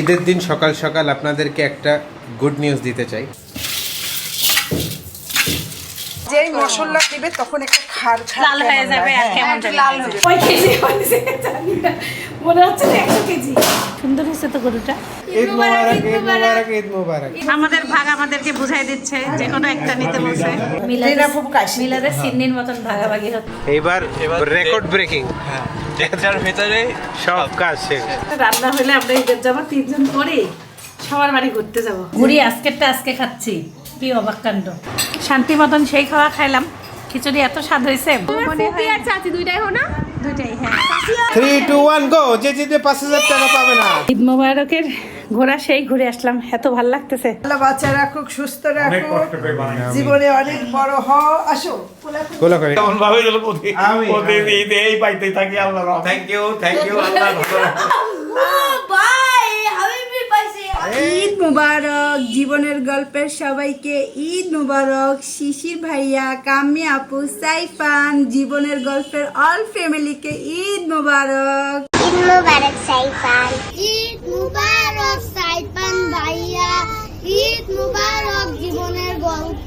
ঈদের দিন সকাল সকাল আপনাদেরকে একটা গুড নিউজ দিতে চাই। যেই মশলা দিবে তখন একটা খার লাল হয়ে যাবে আর কেমন জানি লাল হবে। ওই কেজি হয়েছে জানি না, মনে হচ্ছে 100 কেজি। সুন্দর হয়েছে তো গরুটা। ঈদ মোবারক, ঈদ মোবারক, ঈদ মোবারক। আমাদের ভাগ আমাদেরকে বুঝাই দিচ্ছে যে কোনো একটা নিতে বলছে। মিলাদের সিন্নির মতন ভাগাভাগি হচ্ছে। এবার রেকর্ড ব্রেকিং, যেটার ভিতরে সব কাজ শেষ। রান্না হলে আমরা ঈদের যাবো 3 জন পরে সবার বাড়ি ঘুরতে যাবো। ঘুরি আজকেরটা আজকে খাচ্ছি, কি অবাক কাণ্ড। শান্তি মতন সেই খাওয়া খাইলাম, খিচুড়ি এত স্বাদ হয়েছে। আর চাচি দুইটাই হো না? দুইটাই, হ্যাঁ। 3, 2, 1 গো। যে জিতে 5000 টাকা পাবে না। ঈদ মোবারকের ঘোরা সেই ঘুরে আসলাম, এত ভাল লাগতেছে। আল্লাহ বাচ্চা রাখুক, সুস্থ রাখুক, জীবনে অনেক বড় আসো। কোলা করে এমন ভাবে গেল আমি- প্রতিদিন এই পাইতে থাকি আল্লাহ। থ্যাংক ইউ আল্লাহ। ঈদ মুবারক, জীবনের গল্পের সবাইকে ঈদ মুবারক। শিশির ভাইয়া, কাম্মি আপু, সাইফান, জীবনের গল্পের অল ফ্যামিলিকে ঈদ মুবারক। ঈদ মুবারক সাইফান, ঈদ মুবারক সাইফান ভাইয়া, ঈদ মুবারক জীবনের গল্প,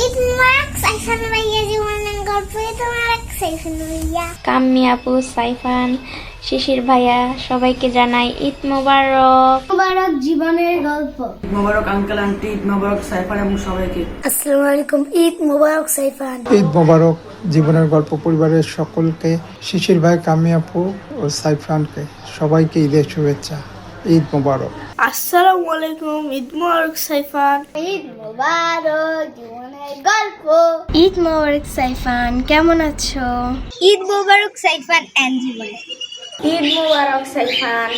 ঈদ মুবারক সাইফান ভাইয়া, জীবনের গল্প, ঈদ মুবারক সাইফান ভাইয়া। কাম্মি আপু, সাইফান, শিশির ভাইয়া সবাইকে জানাই ঈদ মোবারক। মুবারক জীবনের গল্প। মোবারক আঙ্কেল আন্টি, ঈদ মোবারক সাইফান এবং সবাইকে। আসসালামু আলাইকুম, ঈদ মুবারক সাইফান। ঈদ মোবারক জীবনের গল্প পরিবারের সকলকে, শিশির ভাই, কামি আপু ও সাইফানকে সবাইকে ঈদের শুভেচ্ছা। ঈদ মোবারক। আসসালামু আলাইকুম, ঈদ মুবারক সাইফান। ঈদ মুবারক জীবনের গল্প। ঈদ মুবারক সাইফান, কেমন আছো? ঈদ মুবারক সাইফান এন্ড জীবন। ঈদ মুবারক সাইফান।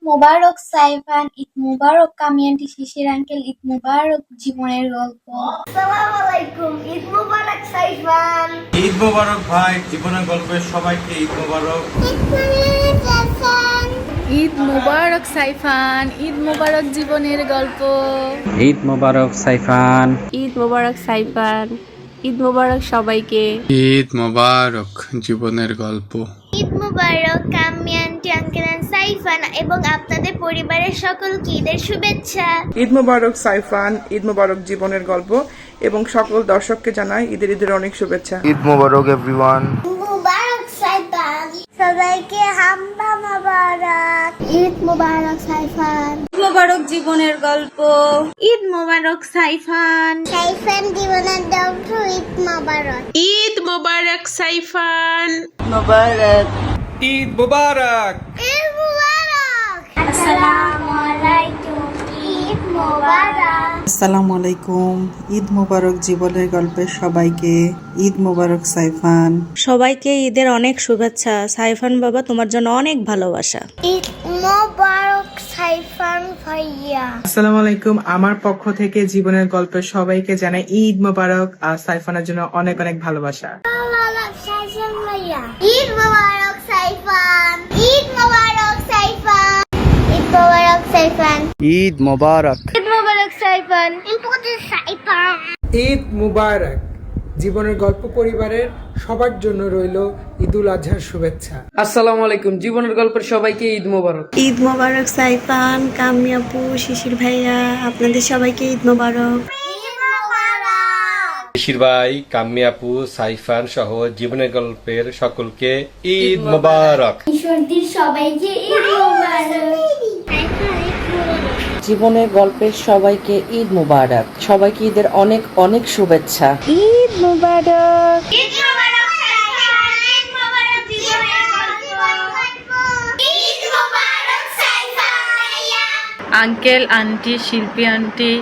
মুবারক সাইফান, ঈদ মুবারক কামি আন্টি, শিশির আঙ্কেল, ঈদ মুবারক জীবনের গল্প। আসসালামু আলাইকুম, ঈদ মুবারক সাইফান। ঈদ মোবারক ভাই, জীবনের গল্পের সবাইকে ঈদ মোবারক। ঈদ মুবারক সাইফান, ঈদ মুবারক জীবনের গল্প। ঈদ মোবারক সাইফান। ঈদ মুবারক সাইফান, ঈদ মুবারক সবাইকে। ঈদ মোবারক জীবনের গল্প। ঈদ মুবারক কামি আন্টি, আঙ্কেল এন্ড সাইফান এবং আপনাদের পরিবারের সকলকে ঈদের শুভেচ্ছা। ঈদ মোবারক সাইফান, ঈদ মোবারক জীবনের গল্প এবং সকল দর্শককে জানাই ঈদের অনেক শুভেচ্ছা। ঈদ মোবারক এভরিওয়ান। মুবারক সাইফান, সবাইকে হামদা মুবারক। ঈদ মুবারক সাইফান। মোবারক জীবনের গল্প। ঈদ মোবারক সাইফান। সাইফান জীবনের গল্প, ঈদ মুবারক। ঈদ মুবারক সাইফান। মোবারক। ঈদ মোবারক। ঈদ মুবারক। আসসালামু আলাইকুম, ঈদ মুবারক। আসসালামু আলাইকুম, ঈদ মোবারক জীবনের গল্পের সবাইকে। ঈদ মোবারক সাইফান। সবাইকে ঈদের অনেক শুভেচ্ছা। সাইফান বাবা, তোমার জন্য অনেক ভালোবাসা। ঈদ মুবারক সাইফান ভাইয়া। আসসালামু আলাইকুম, আমার পক্ষ থেকে জীবনের গল্পের সবাইকে জানাই ঈদ মোবারক আর সাইফানের জন্য অনেক অনেক ভালোবাসা। মুবারক সাইফান ভাইয়া। ঈদ মুবারক সাইফান। ঈদ মুবারক সাইফান। ঈদ মুবারক সাইফান। ঈদ মোবারক। ঈদ মুবারক সাইফান। ইম্পোর্টেড সাইফান। ঈদ মুবারক জীবনের গল্প পরিবারের সবার জন্য রইল ঈদুল আজহার শুভেচ্ছা। আসসালামু আলাইকুম, জীবনের গল্পের সবাইকে ঈদ মোবারক। ঈদ মোবারক সাইফান, কাম্মি আপু, শিশির ভাইয়া, আপনাদের সবাইকে ঈদ মোবারক। ঈদ মুবারক। শিশির ভাই, কাম্মি আপু, সাইফান সহ জীবনের গল্পের সকলকে ঈদ মোবারক। ঈশ্বরদীর সবাইকে ঈদ মুবারক। জীবনের গল্পের সবাইকে ঈদ মোবারক। সবাইকে ঈদের অনেক অনেক শুভেচ্ছা। ঈদ মুবারক। ঈদ মুবারক সাইফান। ঈদ মুবারক জীবনের গল্প। ঈদ মুবারক সাইফান। আঙ্কেল আন্টি, শিল্পী আন্টি,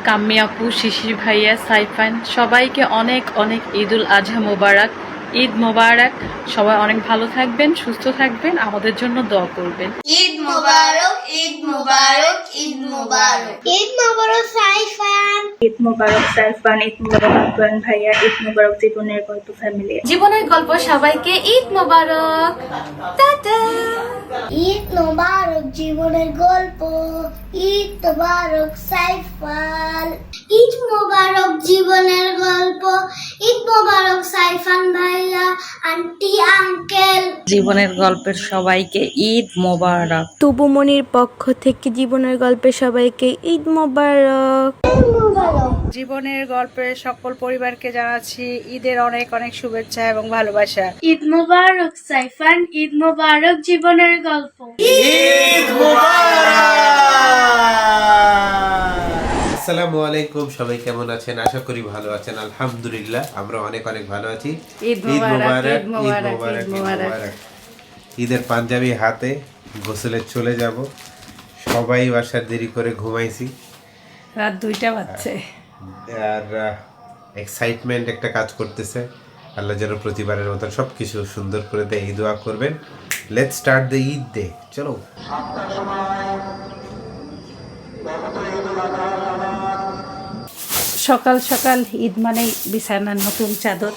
কাম্মি আপু, শিশির ভাইয়া, সাইফান সবাইকে অনেক অনেক ঈদুল আজহা মোবারক। ঈদ মোবারক। সবাই অনেক ভালো থাকবেন, সুস্থ থাকবেন, আমাদের জন্য দোয়া করবেন। ঈদ মুবারক। ঈদ মুবারক। ঈদ মুবারক। ঈদ মুবারক সাইফান। ঈদ মোবারক সাইফান, ঈদ মোবারক আফগান ভাইয়া, ঈদ মোবারক জীবনের গল্প ফ্যামিলি। জীবনের গল্প সবাইকে ঈদ মোবারক। টাটা। ঈদ মুবারক জীবনের গল্প। ঈদ মুবারক সাইফান। ঈদ মুবারক জীবনের গল্প। ঈদ মোবারক সাইফান ভাইয়া, আন্টি, আঙ্কেল। জীবনের গল্পের সবাইকে ঈদ মোবারক। তুবুমনির পক্ষ থেকে জীবনের গল্পের সবাইকে ঈদ মোবারক। জীবনের গল্পের সকল পরিবারকে জানাচ্ছি ঈদের অনেক অনেক শুভেচ্ছা এবং ভালোবাসা। ঈদ মোবারক সাইফান, ঈদ মোবারক জীবনের গল্প। আসসালামু আলাইকুম, সবাই কেমন আছেন? আশা করি ভালো আছেন। আলহামদুলিল্লাহ আমরা অনেক অনেক ভালো আছি। ঈদ মোবারক, ঈদ মোবারক, ঈদ মোবারক। ঈদের পাঞ্জাবি হাতে গোসলে চলে যাব। সবাই বাসার দেরি করে ঘুমাইছি, রাত 2টা বাজছে। আর এক্সাইটমেন্ট একটা কাজ করতেছে। আল্লাহ যেন প্রতিবারের মতন সব কিছু সুন্দর করে দেয়, এই দোয়া করবেন। Let's start the Eid day. চলো। সকাল সকাল ঈদ মানেই বিছানার নতুন চাদর।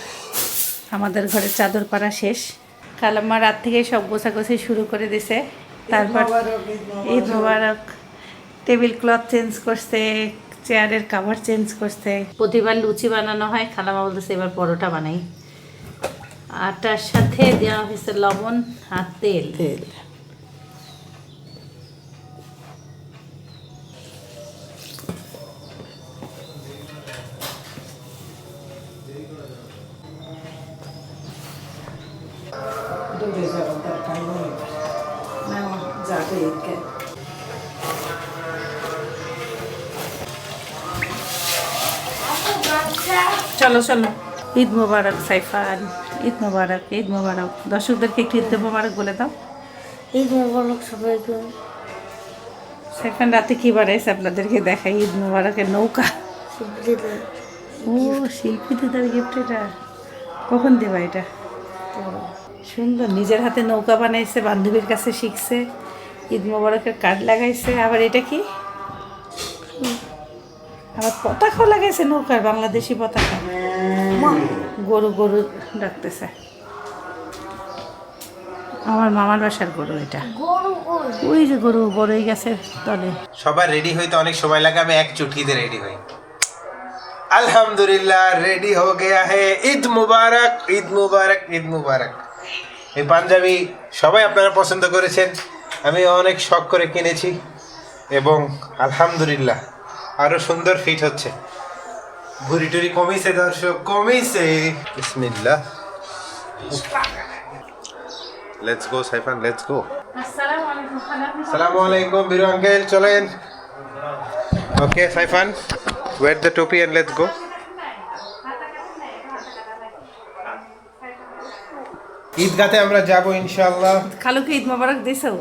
আমাদের ঘরে চাদর পাড়া শেষ। কালাম্মা রাত থেকে সব গোছাগুছি শুরু করে দিছে। তারপর ঈদ মোবারক, টেবিল ক্লথ চেঞ্জ করছে, চেয়ারের কাভার চেঞ্জ করছে। প্রতিবার লুচি বানানো হয়, খালামা বলতেছে এবার পরোটা বানাই। আটার সাথে দেওয়া হয়েছে লবণ আর তেল। চলো চলো। ঈদ মোবারক সাইফান, ঈদ মোবারক, ঈদ মোবারক। দর্শকদেরকে একটু ঈদ মোবারক বলে দাও। ঈদ মোবারক সবাইকে। সাইফান রাতে কি বানাইছে আপনাদেরকে দেখাই। ঈদ মোবারকের নৌকা। ও শিল্পীদের গিফট। এটা কখন দেবা? এটা সুন্দর, নিজের হাতে নৌকা বানাইছে, বান্ধবীর কাছে শিখছে, ঈদ মোবারকের কার্ড লাগাইছে। আবার এটা কি? আবার পতাকাও লাগাইছে নৌকার, বাংলাদেশি পতাকা। গরু গরু ডাকতেছে। আমার মামার বাসার গরু এটা। ওই যে গরু বড়ই গাছের তলে। সবার রেডি হইতে অনেক সময় লাগে, আমি এক চুটকিতে রেডি হই। আলহামদুলিল্লাহ রেডি হো গয়া হে। ঈদ মুবারক, ঈদ মুবারক, ঈদ মুবারক। এই পাঞ্জাবি সবাই আপনারা পছন্দ করেছেন, আমি অনেক শখ করে কিনেছি এবং আলহামদুলিল্লাহ আরো সুন্দর ফিট হচ্ছে। ভুড়ি টুরি কমিছে দর্শক, কমিছে। বিসমিল্লাহ। Let's go Saifan, let's go. আসসালামু আলাইকুম বিরু আঙ্কেল, চলেন। ওকে Saifan, wear the topi and let's go. ঈদগাতে আমরা যাব ইনশাআল্লাহ। খালুকে ঈদ মোবারক দিছো?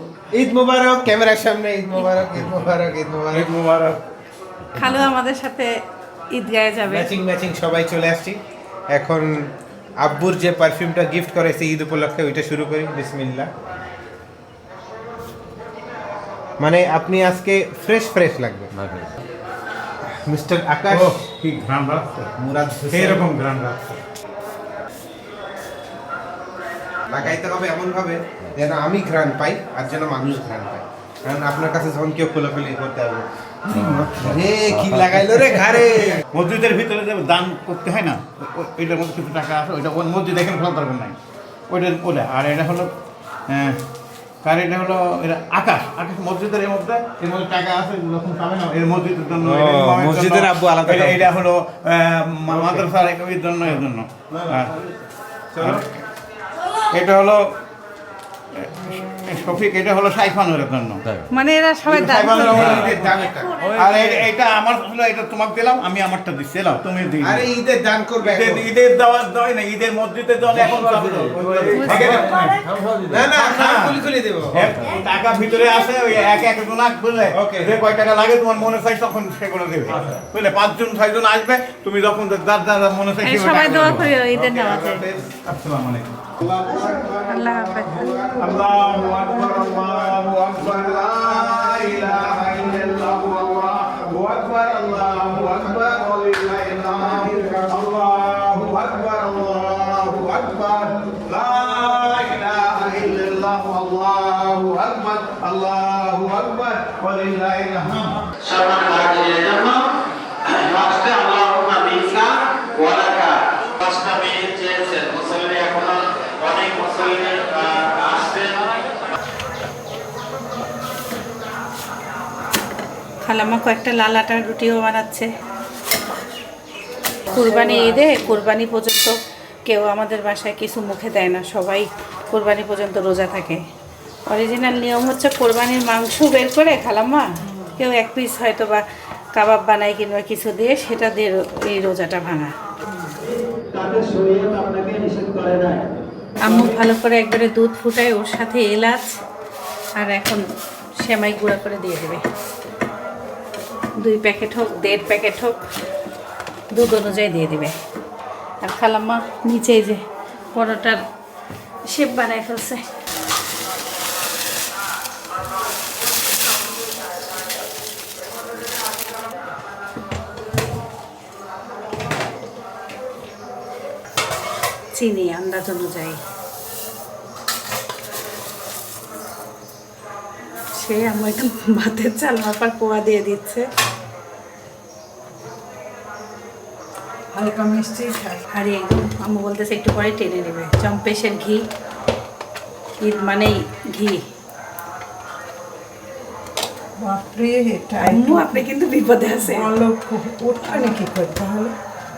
ঈদ মোবারক, ক্যামেরার সামনে ঈদ মোবারক, ঈদ মোবারক, ঈদ মোবারক, ঈদ মোবারক। খালু আমাদের সাথে ঈদগাহে যাবে। ম্যাচিং ম্যাচিং সবাই চলে আসছি। এখন আব্বুর যে পারফিউমটা গিফট করেছে ঈদ উপলক্ষে, ওইটা শুরু করি। বিসমিল্লাহ। মানে আপনি আজকে ফ্রেশ ফ্রেশ লাগবে। মিস্টার আকাশ কি ঘ্রাণ রাখছে, মুরাদ সেরকম ঘ্রাণ রাখছে। লাগাইতে হবে এমন ভাবে যেন আমি ঘ্রাণ পাই আর যেন মানুষ ঘ্রাণ পায়। কারণ আপনার কাছে যখন কেউ খোলাখুলি করতে হবে, রে কি লাগাইলো রে ঘাড়ে। মসজিদের ভিতরে যে দান করতে হয় না, ওইটার মধ্যে কিছু টাকা আছে, ওইটা ওই মসজিদ এখানে খোলা দরকার নাই। ওইটা আর এটা হলো কার, এটা হলো এটা আকাশ। আকাশ মসজিদের এর মধ্যে টাকা আছে, যখন পাবে না এর মসজিদের জন্য, মসজিদের আব্বু আলাদা। এটা হলো মাদ্রাসার এর জন্য, এর জন্য। এটা হলো শফিক, এটা হলো সাইফানের জন্য। মানে এরা সবাই দান করে। আর এটা আমার হলো, এটা তোমাকে দিলাম, আমি আমারটা দিচ্ছি, এলাও তুমি দিই। আরে ঈদের দান করবে, ঈদের দেওয়ার দেয় না, ঈদের মসজিদে দেওয়া এখন না না খুলি দেব। টাকা ভিতরে আছে, ওই এক এক জন বুঝলে, যে কয় টাকা লাগে তোমার মনে চাই তখন সেগুলো দেবে, বুঝলে। 5 জন 6 জন আসবে, তুমি যখন যার মনে চাই সবাই দোয়া করি ঈদের নামাজে। আসসালামু আলাইকুম। আল্লাহ হাফেজ। আল্লাহু আকবার, আল্লাহু আকবার, লা ইলাহা ইল্লাল্লাহু, আল্লাহু আকবার, আল্লাহু আকবার, ওয়ালিল্লাহিল হামদ। আল্লাহু আকবার, আল্লাহু আকবার, লা ইলাহা ইল্লাল্লাহু, আল্লাহু আকবার, আল্লাহু আকবার, ওয়ালিল্লাহিল হামদ। সম্মানিত হাজিরের জন্য আল্লাহুম্মা মিনকা ওয়া লাকা খালাম্মা কয়েকটা লাল আটার রুটিও বানাচ্ছে। কুরবানি ঈদে কুরবানি পর্যন্ত কেউ আমাদের বাসায় কিছু মুখে দেয় না, সবাই কুরবানি পর্যন্ত রোজা থাকে। অরিজিনাল নিয়ম হচ্ছে কোরবানির মাংস বের করে খালাম্মা কেউ এক পিস হয়তো বা কাবাব বানায় কিংবা কিছু দিয়ে সেটা দিয়ে এই রোজাটা ভাঙা। আম্মু ভালো করে একবারে দুধ ফুটায়, ওর সাথে এলাচ আর এখন সেমাই গুঁড়া করে দিয়ে দেবে। 2 প্যাকেট হোক 1.5 প্যাকেট হোক দুধ অনুযায়ী দিয়ে দিবে। আর খালাম্মা নিচে যে পরোটার শেপ বানায় ফেলছে। চিনি আন্দাজ অনুযায়ী। সে আমার একটু ভাতের চাল মাপার পোয়া দিয়ে দিচ্ছে। হালকা মিষ্টি খাই। আর একদম আম্মু বলতেছে একটু পরে টেনে নেবে। চম্পেশের ঘি, ঈদ মানেই ঘি। বাপরে, এটা আম্মু আপনি কিন্তু বিপদে আছে। উঠবে না কি করে তাহলে?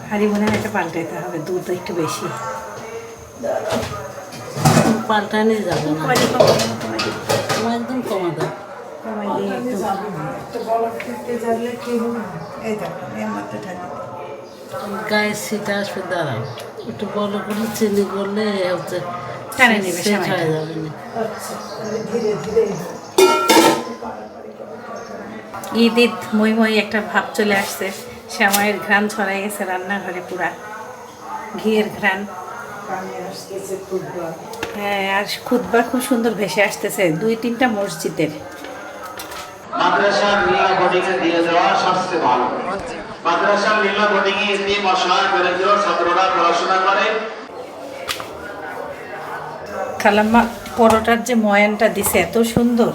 হাড়ি মনে হয় এটা পাল্টাইতে হবে, দুধ একটু বেশি। পাল্টানি যাবে না, একদম কমা দাও। কমাই দিয়ে গায়ে শীত আসবে, দাঁড়াও একটু বড় করে চিনি করলে টানে নেবে, যাবে না। ঈদ ঈদ মই মই একটা ভাব চলে আসছে। শ্যামাইয়ের ঘ্রাণ ছড়াই গেছে রান্নাঘরে, পুরা ঘিয়ের ঘ্রাণ। হ্যাঁ, আর খুতবা খুব সুন্দর ভেসে আসতেছে 2-3টা মসজিদের। মাদ্রাসার নীলা বোর্ডিংয়ে দিয়ে দেওয়া সবচেয়ে ভালো। মাদ্রাসার নীলা বোর্ডিংয়ে এমনি মশলা করে দেওয়া, ছাত্ররা পড়াশোনা করে। খালাম্মা পরোটার যে ময়ানটা দিছে এত সুন্দর।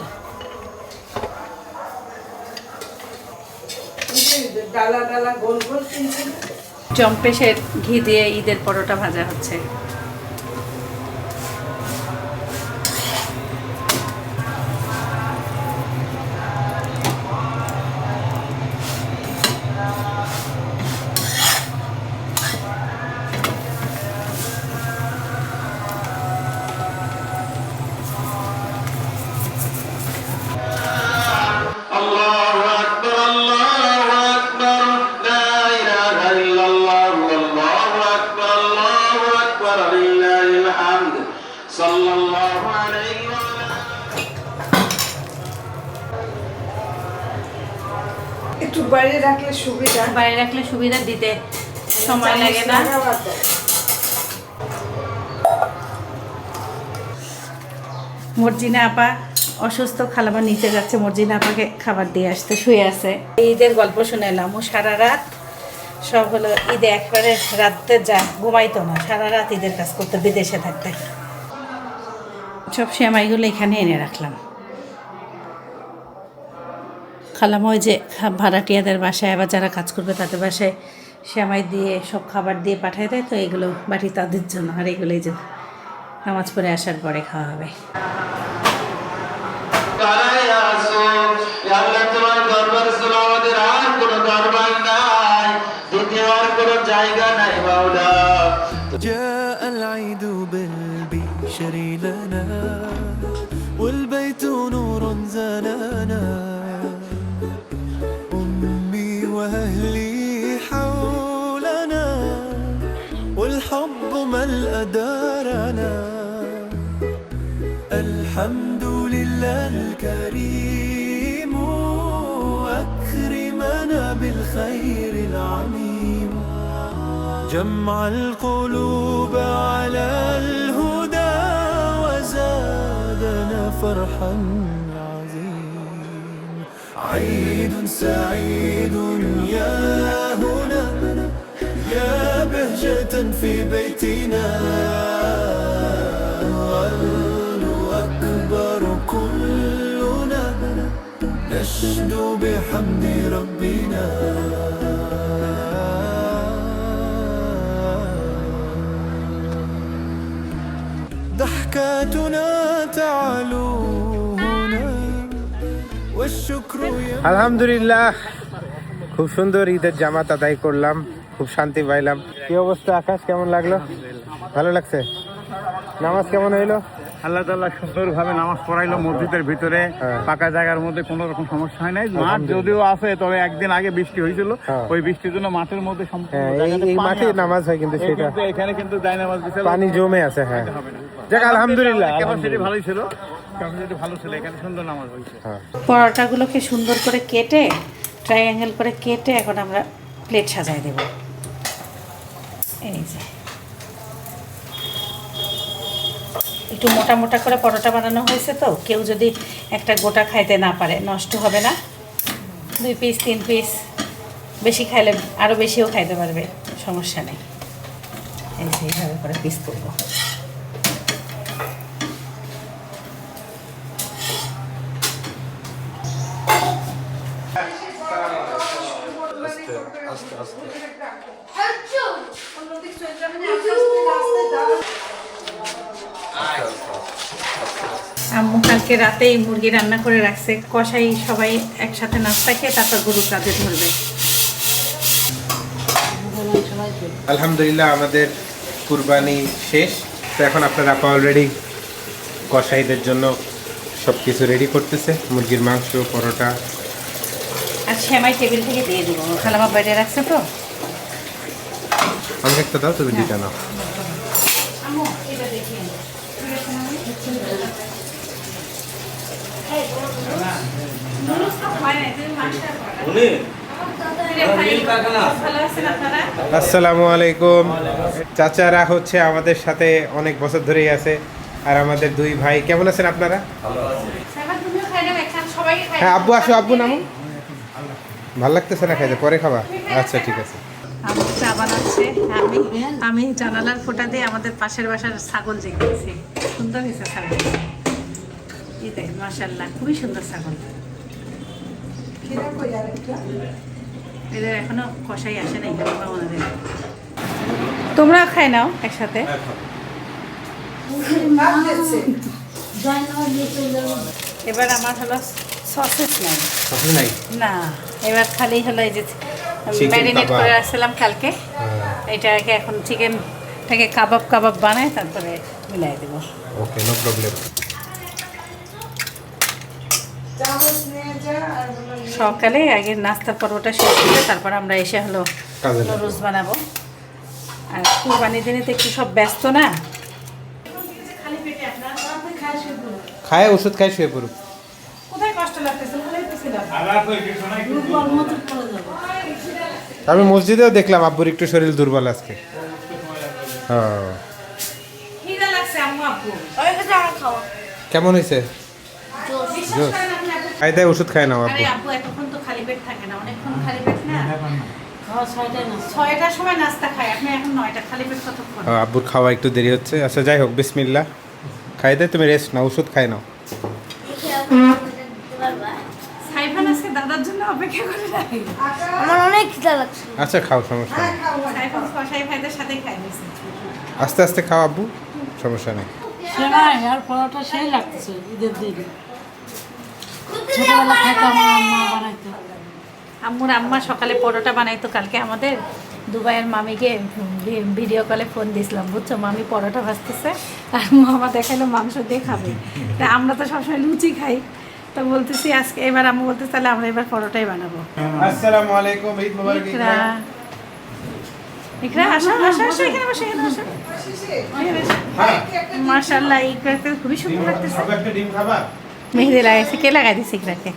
ডালা ডালা গোল গোল কিনছে। চম্পেশের ঘি দিয়ে ঈদের পরোটা ভাজা হচ্ছে। একটু বাইরে রাখলে সুবিধা, বাইরে রাখলে সুবিধা, দিতে সময় লাগে না। মর্জিনা আপা অসুস্থ, খালাম্মা নিচে যাচ্ছে মর্জিনা আপাকে খাবার দিয়ে আসতে, শুয়ে আছে। ঈদের গল্প শুনেলাম, ও সারা রাত সব হলো ঈদে একবারে রাতে ঘুমাইতো না, সারা রাত ঈদের কাজ করতে, বিদেশে থাকতে। সব সেমাইগুলো এখানে এনে রাখলাম। খালাম্মা ওই যে ভাড়াটিয়াদের বাসায় আবার যারা কাজ করবে তাদের বাসায় সেমাই দিয়ে সব খাবার দিয়ে পাঠায় দেয়, তো এগুলো বাড়ি তাদের জন্য। আর এগুলো এই যে নামাজ পড়ে আসার পরে খাওয়া হবে। جاء العيد بالبشر لنا والبيت نور زاننا أمي وأهلي حولنا والحب ملأ دارنا الحمد لله الكريم أكرمنا بالخير العميم جمع القلوب على الهدى وزادنا فرحا عظيم عيد سعيد يا هنا يا بهجة في بيتنا الله أكبر كلنا نشدو بحمد ربنا ضحكاتنا تعلو هنا والشكر আলহামদুলিল্লাহ, খুব সুন্দর ঈদের জামাত আদায় করলাম, খুব শান্তি পাইলাম। কি অবস্থা আকাশ, কেমন লাগলো? ভালো লাগছে? নামাজ কেমন হইলো? আল্লাহ তাআলা সুন্দরভাবে নামাজ পড়াইলো মসজিদের ভিতরে, ফাঁকা জায়গার মধ্যে কোনো রকম সমস্যা হয় নাই। মাঠ যদিও আছে, তবে একদিন আগে বৃষ্টি হয়েছিল, ওই বৃষ্টির জন্য মাঠের মধ্যে এই মাঠে নামাজ হয়, কিন্তু সেটা এখানে কিন্তু জায়নামাজ দিতে পানি জমে আছে। হ্যাঁ, যাক আলহামদুলিল্লাহ, ক্যাপাসিটি ভালোই ছিল, ক্যাপাসিটি ভালো ছিল, এখানে সুন্দর নামাজ হয়েছে। পরোটাগুলোকে সুন্দর করে কেটে ট্রায়াঙ্গেল করে কেটে এখন আমরা প্লেট সাজাই দেব। এই যে একটু মোটা মোটা করে পরোটা বানানো হয়েছে, তো কেউ যদি একটা গোটা খাইতে না পারে নষ্ট হবে না, 2 পিস 3 পিস বেশি খাইলে আরও বেশিও খাইতে পারবে, সমস্যা নেই। এই যে এইভাবে করে পিস করবো। আম্মু কালকে রাতেই মুরগি রান্না করে রাখছে, কষাই সবাই একসাথে নাস্তা খেয়ে তারপর গরু কাজে ধরবে। আলহামদুলিল্লাহ, আমাদের কুরবানি শেষ। তো এখন আপনারা অলরেডি কসাইদের জন্য সব কিছু রেডি করতেছে, মুরগির মাংস, পরোটা। আর সেমাই টেবিল থেকে দিয়ে দিব, খালামা বাইরে রাখছে তো। আমাকে একটা দাও, তুমি দুইটা নাও। আসসালামু আলাইকুম। চাচারা হচ্ছে আমাদের সাথে অনেক বছর ধরেই আছে, আর আমাদের 2 ভাই। কেমন আছেন আপনারা? হ্যাঁ আব্বু, আসো, আব্বু নামো। ভাল লাগতেছে না খাইতে? পরে খাবা? আচ্ছা ঠিক আছে। আম্মু চা বানাচ্ছে, আমি জানালার ফোঁটা দিয়ে আমাদের পাশের বাসার ছাগল দেখতেছি। সুন্দর হয়েছে ছাগল, এই দেখ মাশাআল্লাহ, খুবই সুন্দর ছাগল। এদের এখনো কষাই আসে নাই, ওনাদের। তোমরা খাই নাও একসাথে। এবার আমার হলো সসেস নাই না, এবার খালি হলো এই যে ম্যারিনেট করে রাখছিলাম কালকে, এটাকে এখন চিকেনটাকে কাবাব বানায় তারপরে মিলাই দেব। ওকে, নো প্রবলেম। সকালে আগে নাস্তার পর্বটা শেষ করে তারপর আমরা এসে হলো নুডলস বানাবো। আর কুরবানির দিনে তো একটু সব ব্যস্ত না, খায় ওষুধ খায় শুয়ে পড়ুক। কোথায় কষ্ট লাগতেছে? আমি মসজিদেও দেখলাম আব্বুর একটু শরীর দুর্বল আজকে। কেমন হয়েছে? খাই দেয়, ওষুধ খায় না আব্বু? আব্বু এতক্ষণ তো খালি পেট থাকে না, অনেকক্ষণ খালি পেট না। 6টার সময় নাস্তা খায়, আপনি এখন 9টা, খালি পেট কতক্ষণ? আব্বুর খাওয়া একটু দেরি হচ্ছে। আচ্ছা যাই হোক, বিসমিল্লাহ। খাই দেয়, তুমি রেস্ট নাও, ওষুধ খাই নাও। সাইফান আজকে দাদার জন্য অপেক্ষা করে রাখে। আমার অনেক খিদা লাগছে। আচ্ছা খাও, সমস্যা নেই। সাইফান কষাই ভাইদের সাথে খাই দিয়েছে। আস্তে আস্তে খাও আব্বু, সমস্যা নেই। সেমাই আর পরোটা সেই লাগতেছে ঈদের দিনে। ছোটবেলা খাইতে আমার আম্মা বানাইতো। আম্মুর আম্মা সকালে পরোটা বানাইতো। কালকে আমাদের দুবাইয়ের মামিকে ভিডিও কলে ফোন দিয়েছিলাম, বুঝছো, মামি পরোটা ভাজতেছে আর মামা দেখাইলো মাংস দিয়ে খাবে। তা আমরা তো সবসময় লুচি খাই, তো বলতেছি আজকে এবার আম্মু বলতেছে তাহলে আমরা এবার পরোটাই বানাবো। আসসালামু আলাইকুম, ঈদ মোবারক। ইকরা আসো আসো আসো, এখানে বসো, এখানে বসো। মাশাআল্লাহ, ইকরাকে খুবই সুন্দর লাগতেছে। একটা ডিম খাবা? মেহেদি লাগাইছে, কে লাগাই দিছে ইকরাকে?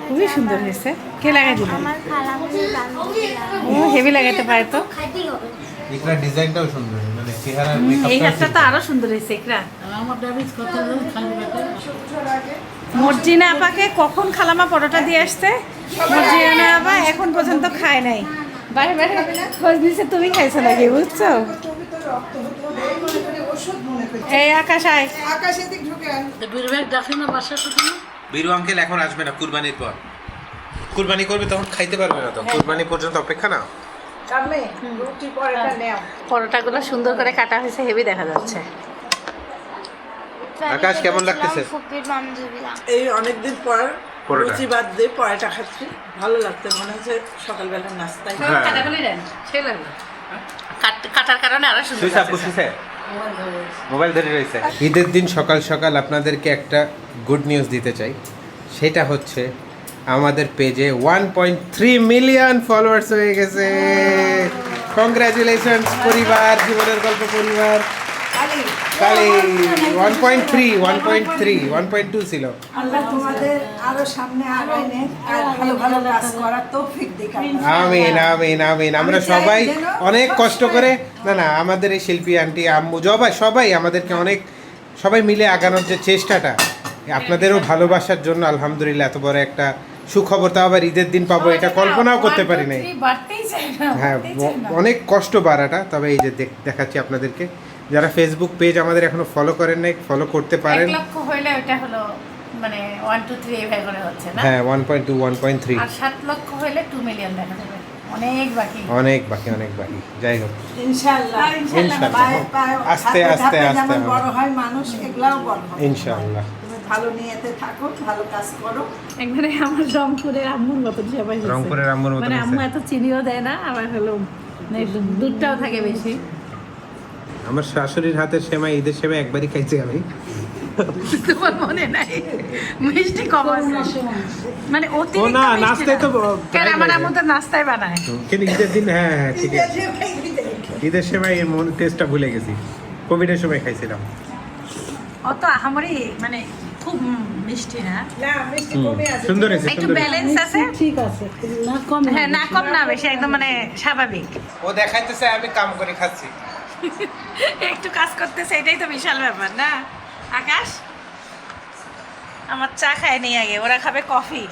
খুবই সুন্দর হয়েছে। কে লাগাই দিল? আমার খালামুর বান্ধবী। ও হেভি লাগাইতে পারে তো। খাইতেই হবে। ইকরা ডিজাইনটাও সুন্দর, মানে চেহারার এই হাতটা তো আরো সুন্দর হয়েছে ইকরা। আমার ডায়াবেটিস কত খালি পেটে। মর্জিনা আপাকে কখন খালামা পরোটা দিয়ে আসছে, মর্জিনা আপা এখন পর্যন্ত খায় নাই। বাইরে বাইরে খোঁজ নিছে, তুমি খাইছো নাকি, বুঝছো? এই আকাশ আয়। বীরু আঙ্কেল এখন আসবে না, কুরবানির পর। কুরবানি করবে তখন খাইতে পারবে না, তো কুরবানি পর্যন্ত অপেক্ষা না। পরোটাগুলো সুন্দর করে কাটা হয়েছে, হেভি দেখা যাচ্ছে। আকাশ কেমন লাগতেছে? ফুপির বান্ধবীরা। এই অনেকদিন পর পরোটা রুচি বাদ দিয়ে পরোটা খাচ্ছি, ভালো লাগছে, মনে হচ্ছে সকালবেলার নাস্তায়। হ্যাঁ। কাটাগুলি দেন, সেই লাগবে। কাটার কারণে আরো সুন্দর লাগছে। মোবাইল ধরে রয়েছে। ঈদের দিন সকাল সকাল আপনাদেরকে একটা গুড নিউজ দিতে চাই, সেটা হচ্ছে আমাদের পেজে 1.3 মিলিয়ন ফলোয়ার্স হয়ে গেছে। কংগ্রাচুলেশনস পরিবার, জীবনের গল্প পরিবার। তাহলে 1.2 ছিল। আল্লাহ তোমাদের আরো সামনে আগায় নেন আর ভালো ভালো কাজ করার তৌফিক দিক। আমিন আমিন আমিন। আমরা সবাই অনেক কষ্ট করে, না আমাদের এই শিল্পী আন্টি আম্মু সবাই আমাদেরকে অনেক, সবাই মিলে আগানোর যে চেষ্টাটা, আপনাদেরও ভালোবাসার জন্য আলহামদুলিল্লাহ এত বড় একটা সুখবর তো আবার ঈদের দিন পাবো, এটা কল্পনাও করতে পারি নাই। হ্যাঁ, অনেক কষ্ট বাড়াটা। তবে এই যে দেখাচ্ছি আপনাদেরকে, যারা ফেসবুক পেজ আমাদের এখনো ফলো করেন নাই, ফলো করতে পারেন। 1 লক্ষ হইলে ওটা হলো মানে 1 2 3 এইভাবে করে হচ্ছে না? হ্যাঁ, 1.2 1.3। আর 7 লক্ষ হইলে 2 মিলিয়ন দেখা যাবে। অনেক বাকি, অনেক বাকি, অনেক বাকি। যাই হোক, ইনশাআল্লাহ আস্তে আস্তে আস্তে বড় হয় মানুষ, এগুলাও বড় হয় ইনশাআল্লাহ। তুমি ভালো নিয়েতে থাকো, ভালো কাজ করো। একবারে আমার রংপুরের আম্মুর মতো সবাই হয়েছে। রংপুরের আম্মুর মতো মানে আম্মু এত চিনিও দেয় না, আবার হলো মানে দুধটাও থাকে বেশি। আমার শাশুড়ির হাতের সেমাই, ঈদের সেমাই একবারই খাইছি আমি। তোমার মনে নাই? মিষ্টি কম আছে মানে ও অতিরিক্ত না, মিষ্টি নাস্তায় তো কেন আমার আম্মু তো নাস্তায় বানায়। কিন্তু ঈদের দিন, হ্যাঁ ঠিক আছে, ঈদের সেমাই এর টেস্টটা ভুলে গেছি, কোভিডের সময় খাইছিলাম। অত আহামরি মানে খুব মিষ্টি না, মিষ্টি কমে আছে, সুন্দর আছে, একটু ব্যালেন্স আছে, ঠিক আছে, না কম না। হ্যাঁ, না কম না বেশি, একদম মানে স্বাভাবিক। ও দেখাইতেছে আমি কাম করে খাচ্ছি। একটু কাজ করতেছে, এটাই তো বিশাল ব্যাপার না? আকাশ আমার চা খায় নি আগে, ওরা খাবে কফি।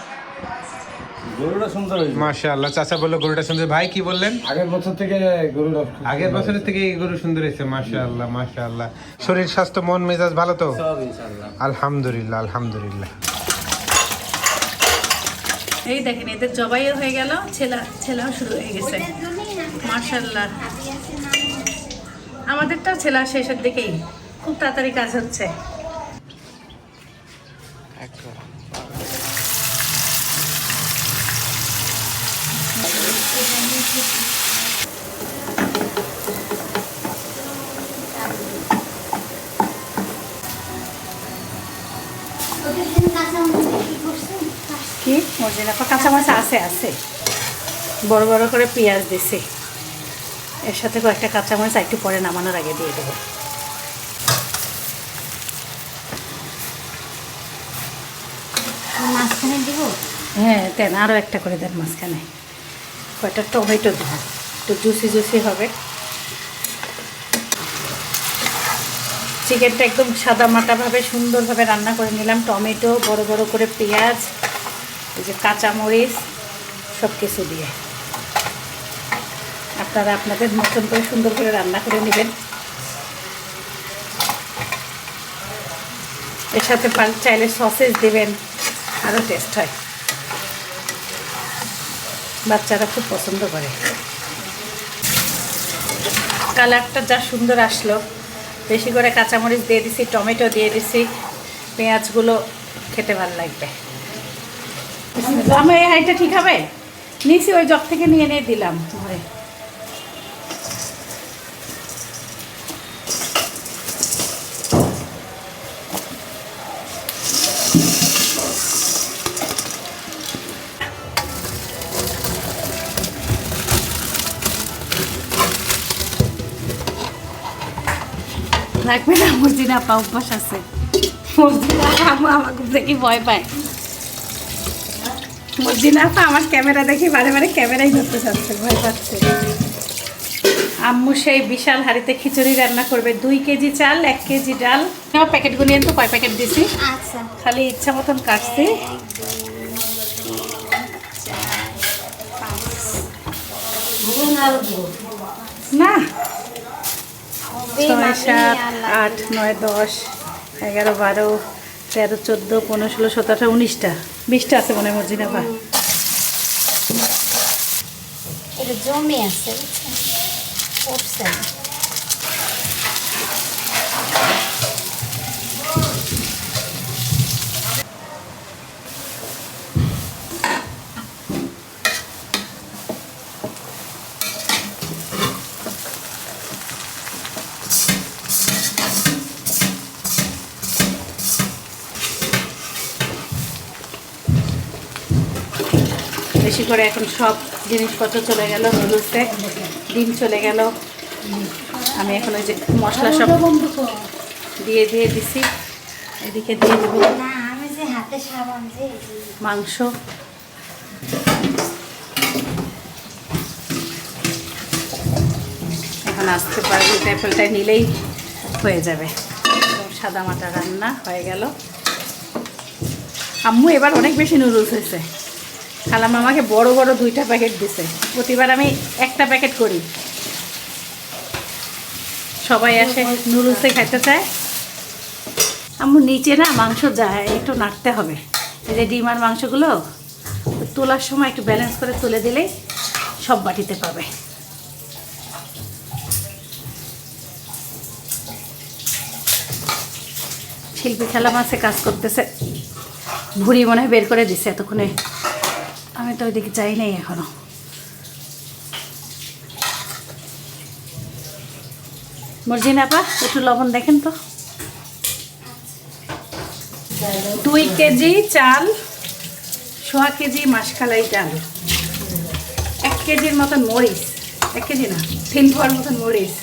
গরুটা সুন্দর হয়েছে। মাশাআল্লাহ, চাচা বললো গরুটা সুন্দর। ভাই কি বললেন? আগের বছর থেকে গরুটা, আগের বছরের থেকে এই গরু সুন্দর হয়েছে। মাশাআল্লাহ মাশাআল্লাহ। শরীর স্বাস্থ্য মন মেজাজ ভালো তো? সব ইনশাআল্লাহ, আলহামদুলিল্লাহ আলহামদুলিল্লাহ। এই দেখেন, এদের জবাইও হয়ে গেল, ছেলাও শুরু হয়ে গেছে। মাশাআল্লাহ, আমাদেরটাও ছেলা শেষের দিকেই, খুব তাড়াতাড়ি কাজ হচ্ছে। কি মর্জিনা কাঁচামাচ আছে, বড় বড় করে পেঁয়াজ দিছি, এর সাথে কয়েকটা কাঁচামরিচ একটু পরে নামানোর আগে দিয়ে দেবো। মাঝখানে দিব? হ্যাঁ দেন, আরও একটা করে দেন মাঝখানে। কয়েকটা টমেটো দেবো, একটু জুসি জুসি হবে। চিকেনটা একদম সাদা মাটাভাবে সুন্দরভাবে রান্না করে নিলাম। টমেটো, বড় বড় করে পেঁয়াজ, এই যে কাঁচামরিচ, সব কিছু দিয়ে আপনারা আপনাদের মতন করে সুন্দর করে রান্না করে নেবেন। এর সাথে চাইলে সসেজ দেবেন, আরও টেস্ট হয়। বাচ্চারা খুব পছন্দ করে। কালারটা যা সুন্দর আসলো, বেশি করে কাঁচামরিচ দিয়ে দিছি, টমেটো দিয়ে দিছি, পেঁয়াজগুলো খেতে ভালো লাগবে। আমার এই হাইটা ঠিক হবে? নিয়েছি, ওই জগ থেকে নিয়ে দিলাম ঘরে। লাগবে না, মর্জিনা আপা অভ্যাস আছে। মর্জিনা আপা আমাকে দেখি ভয় পায়। মর্জিনা আপা আমার ক্যামেরা দেখি বারে বারে ক্যামেরাই ধরতে চাচ্ছে, ভয় পাচ্ছে। আম্মু সেই বিশাল হাঁড়িতে খিচুড়ি রান্না করবে। 2 কেজি চাল, 1 কেজি ডাল। প্যাকেট গুনিয়ে তো কয় প্যাকেট দিছি? আচ্ছা, খালি ইচ্ছা মতন কাটছি। না 6 7 8 9 10 11 12 13 14 15 16 17 19টা 20টা আছে মনে হয় মর্জিনা আপা। এটা জমে আছে, বুঝছেন? বেশি করে এখন সব জিনিসপত্র চলে গেল নুডলসে, ডিম চলে গেল। আমি এখন ওই যে মশলা সব দিয়ে দিছি, এদিকে দিয়ে দেবো মাংস। এখন আসতে পারবি, ট্যাপেলটায় নিলেই হয়ে যাবে। সাদা মাটা রান্না হয়ে গেল। আম্মু এবার অনেক বেশি নুডলস হয়েছে। খালাম আমাকে বড় বড় 2টা প্যাকেট দিছে। প্রতিবার আমি একটা প্যাকেট করি, সবাই আসে নুডলসে খাইতে চায়। আম্মু নিচে না মাংস যায়, একটু নাড়তে হবে। এই যে ডিম আর মাংসগুলো তোলার সময় একটু ব্যালেন্স করে তুলে দিলেই সব বাটিতে পাবে। শিল্পী খেলাম আছে, কাজ করতেছে। ভুড়ি মনে হয় বের করে দিছে এতক্ষণে, আমি তো ওইদিকে যাই নাই এখনো। মর্জিনা আপা একটু লবণ দেখেন তো। 2 কেজি চাল, 1.5 কেজি মাসকালাই ডাল, 1 কেজির মতন মরিচ, 1 কেজি না 3 পোয়ার মতন মরিচ,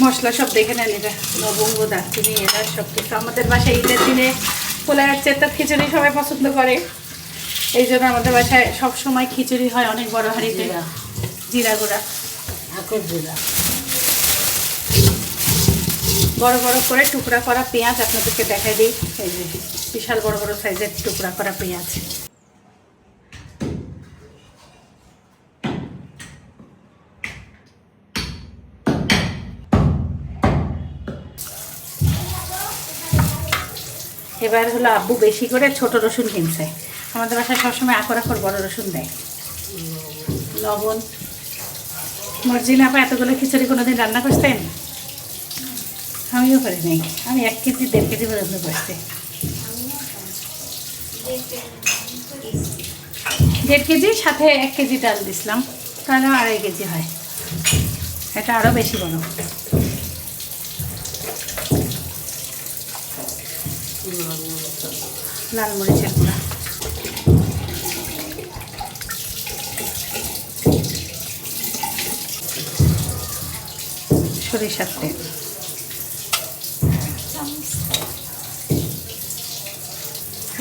মশলা সব দেখে নেন। এটা লবঙ্গ, দারচিনি, এলাচ সব কিছু। আমাদের বাসায় ঈদের দিনে পোলা যাচ্ছে তো খিচুড়ি সবাই পছন্দ করে, এই জন্য আমাদের বাসায় সব সময় খিচুড়ি হয় অনেক বড় হাঁড়িতে। জিরা গুঁড়া, বড় বড় করে টুকরা করা পেঁয়াজ আপনাদেরকে দেখাই দিই। এই যে বিশাল বড় বড় সাইজের টুকরা করা পেঁয়াজ। এবার হলো আব্বু বেশি করে ছোট রসুন কিনছে। আমাদের বাসায় সবসময় আকর বড় রসুন দেয়। লবণ। মর্জিনা আপা এতগুলো খিচুড়ি কোনোদিন রান্না করতেন? আমিও করি নাই। আমি 1 কেজি 1.5 কেজি পর্যন্ত করছি। 1.5 কেজি সাথে 1 কেজি ডাল দিছিলাম, তাহলে 2.5 কেজি হয়। এটা আরও বেশি বড়। লাল মরিচের গুঁড়া, সরিষার তেল,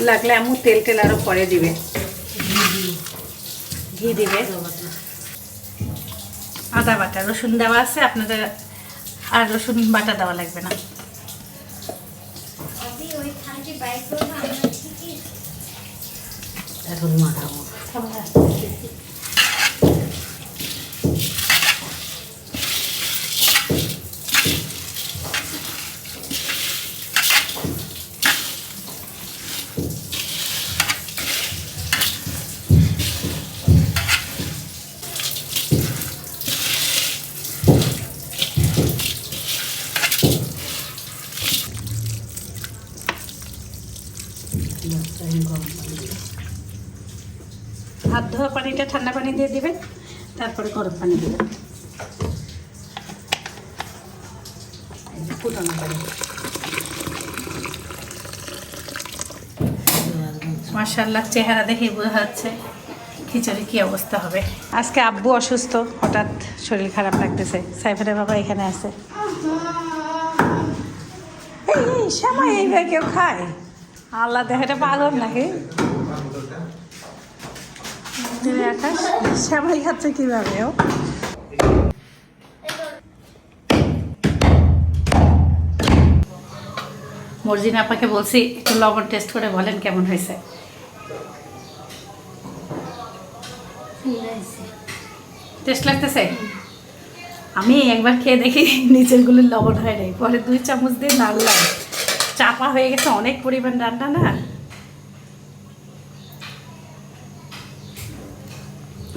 লাগলে আম্মু তেল আরো পরে দিবে, ঘি দিবে, আদা বাটা, রসুন দেওয়া আছে আপনাদের, আর রসুন বাটা দেওয়া লাগবে না। এখন মাখাবো। হাত ধোয়া পানিটা ঠান্ডা পানি দিয়ে দিবেন, তারপরে গরম পানি দিবেন। ফুটানো পানি। মাশাআল্লাহ, চেহারা দেখে বোঝা যাচ্ছে খিচুড়ি কি অবস্থা হবে। আজকে আব্বু অসুস্থ, হঠাৎ শরীর খারাপ লাগতেছে। সাইফারের বাবা এখানে আছে। এই সময় এইভাবে কেউ খায়? আল্লাহ দেখাটা পাগল নাকি? আকাশ শ্যামাই খাচ্ছে কিভাবে? ও মর্জিনা আপাকে বলছি একটু লবণ টেস্ট করে বলেন কেমন হয়েছে। টেস্ট লাগতেছে? আমি একবার খেয়ে দেখি নিচেরগুলোর লবণ হয় নাই, পরে 2 চামচ দিয়ে নাড়লাম, চাপা হয়ে গেছে। অনেক পরিমাণ রান্না না,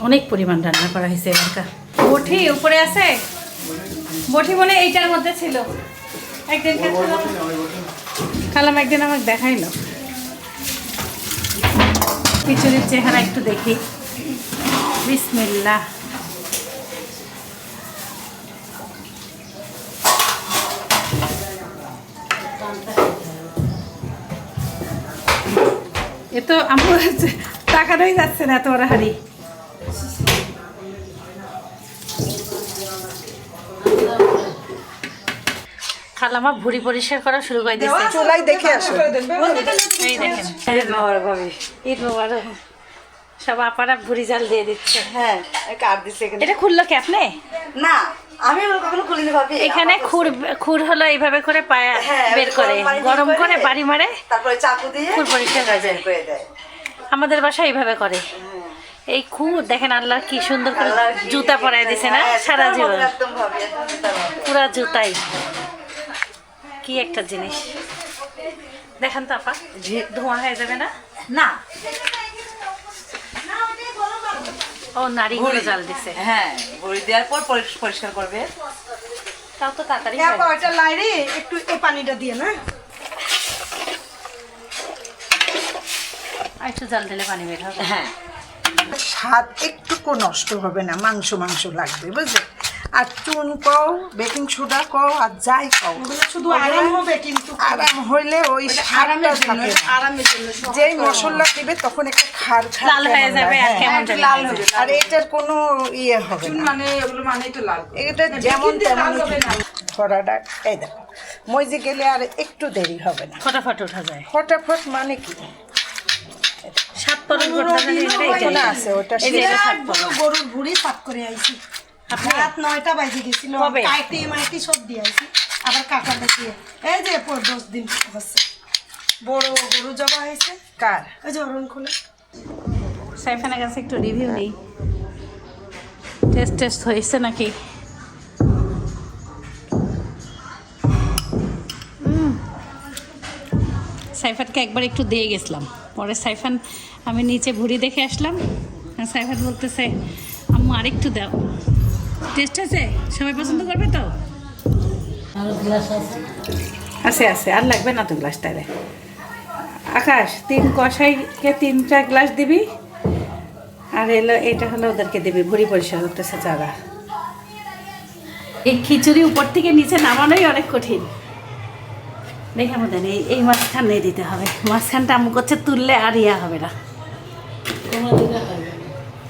অনেক পরিমাণ রান্না করা হয়েছে এবারকার। বটি উপরে আছে, বটি মনে এইটার মধ্যে ছিল। একদিন খালাম, একদিন আমাকে দেখাইলো। খিচুড়ির চেহারা একটু দেখি। বিসমিল্লাহ। তো আমার টাকাটাই যাচ্ছে না এত বড় হাড়ি। খালামা ভুড়ি পরিষ্কার করা শুরু করে দিয়েছে। চুলাই দেখে আসো। এই দেখেন ঈদ মোবারক ভাবি, ঈদ মোবারক। সব আপারা ভুড়ি জাল দিয়ে দিচ্ছে। হ্যাঁ কার দিছে এখানে? এটা খুললো কি আপনি? না আমি কখনো খুলিনি ভাবি। এখানে খুর হলো এইভাবে করে পায়া বের করে গরম করে বাড়ি মারে, তারপরে চাকু দিয়ে খুর পরিষ্কার হয়ে যায়। করে দেয়। আমাদের বাসায় এইভাবে করে। এই খুর দেখেন আল্লাহ কি সুন্দর করে জুতা পরায় দিছে না সারা জীবন, একদম ভাবি পুরা জুতাই। কি একটা জিনিস দেখেন তো আপা, ধোঁয়া হয়ে যাবে না? না ও নারীগুলো জাল দিছে। হ্যাঁ ভরি দেওয়ার পর পরিষ্কার করবে। তাও তো তাড়াতাড়ি ওইটা লাইরে একটু এই পানিটা দিয়ে না, আর একটু জাল দিলে পানি বের হবে। হ্যাঁ স্বাদ একটুকু নষ্ট হবে না, মাংস মাংস লাগবে বুঝলে। আর চুন কও, বেকিং সোডা কও, আর যাই কও, শুধু আরাম হবে, কিন্তু আরাম হইলে ওই স্বাদটা থাকে না। আরামের জন্য যেই মশলা দিবে তখন একটা খার খার লাল হয়ে যাবে আর কেমন জানি লাল হবে। আর এটার কোনো ইয়ে হবে না, মানে ওগুলো মানে তো লাল এটা যেমন তেমন ধরাটা। এই দেখো মইজে গেলে আর একটু দেরি হবে না, ফটাফট ওঠা যায়। ফটাফট মানে কি সাত পরন করতে জানি এটাই আছে ওটা। এই যে এটা সাত পরন। গরুর ভুড়ি সাত করে আইছি, রাত 9টা বাজে গেছিল। কবে? কাইটি মাইটি সব দিয়ে আইছি, আবার কাকাটা দিয়ে। এই যে 10 দিন হচ্ছে বড় গরু জবা হয়েছে। কার? ওই যে অরুণ খুলে। সাইফানের কাছে একটু রিভিউ নেই, টেস্ট হয়েছে নাকি। সাইফানকে একবার একটু দিয়ে গেছিলাম, পরে সাইফান আমি নিচে ভুড়ি দেখে আসলাম, আর সাইফান বলতেছে আম্মু আরেকটু দাও। টেস্ট আছে? সবাই পছন্দ করবে তো? আছে আছে, আর লাগবে না তো গ্লাস। তাহলে আকাশ 3 কষাইকে 3টা গ্লাস দিবি, আর এটা হলো ওদেরকে দিবি। ভুড়ি পরিষ্কার করতেছে যারা। এই খিচুড়ি উপর থেকে নিচে নামানোই অনেক কঠিন। দেখে মধ্যে এই মাঝখানে দিতে হবে। মাঝখানটা আম্মু করছে তুললে আর ইয়া হবে না,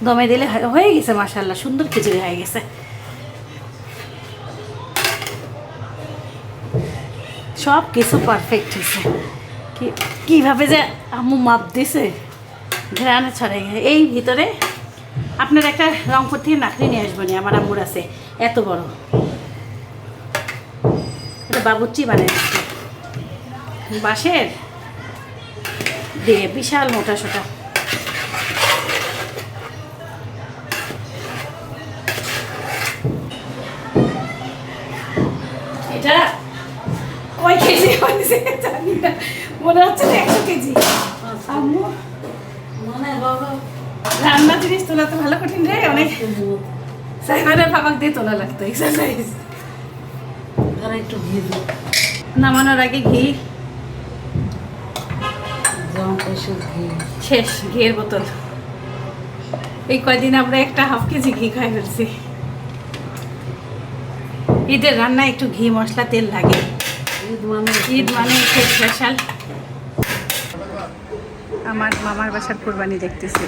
দমে দিলে হয়ে গেছে। মাশাআল্লাহ সুন্দর খিচুড়ি হয়ে গেছে। সব কিছু পারফেক্ট হয়েছে। কিভাবে যে আম্মু মাপ দিছে, ঘ্রাণে ছড়াই গেছে। এই ভিতরে আপনার একটা রংপুর থেকে নাকড়ি নিয়ে আসবেন, আমার আম্মুর আছে এত বড়। এটা বাবুর্চি বানিয়েছে বাঁশের দিয়ে, বিশাল মোটা সোটা। এটা কয় কেজি হয়েছে জানি না, মনে হচ্ছে 100 কেজি। আম্মু রান্না জিনিস তোলা তো ভালো কঠিন রে, অনেক। সাইফানের বাবাকে দিয়ে তোলা লাগতো এক্সারসাইজ। একটু ঘি নামানোর আগে ঘি শেষ, ঘিয়ের বোতল। এই কয়দিন আমরা একটা হাফ কেজি ঘি খাই ফেলছি। ঈদের রান্না একটু ঘি মশলা তেল লাগে, ঈদ মানে একটু স্পেশাল। আমার মামার বাসার কুরবানি দেখতেছি।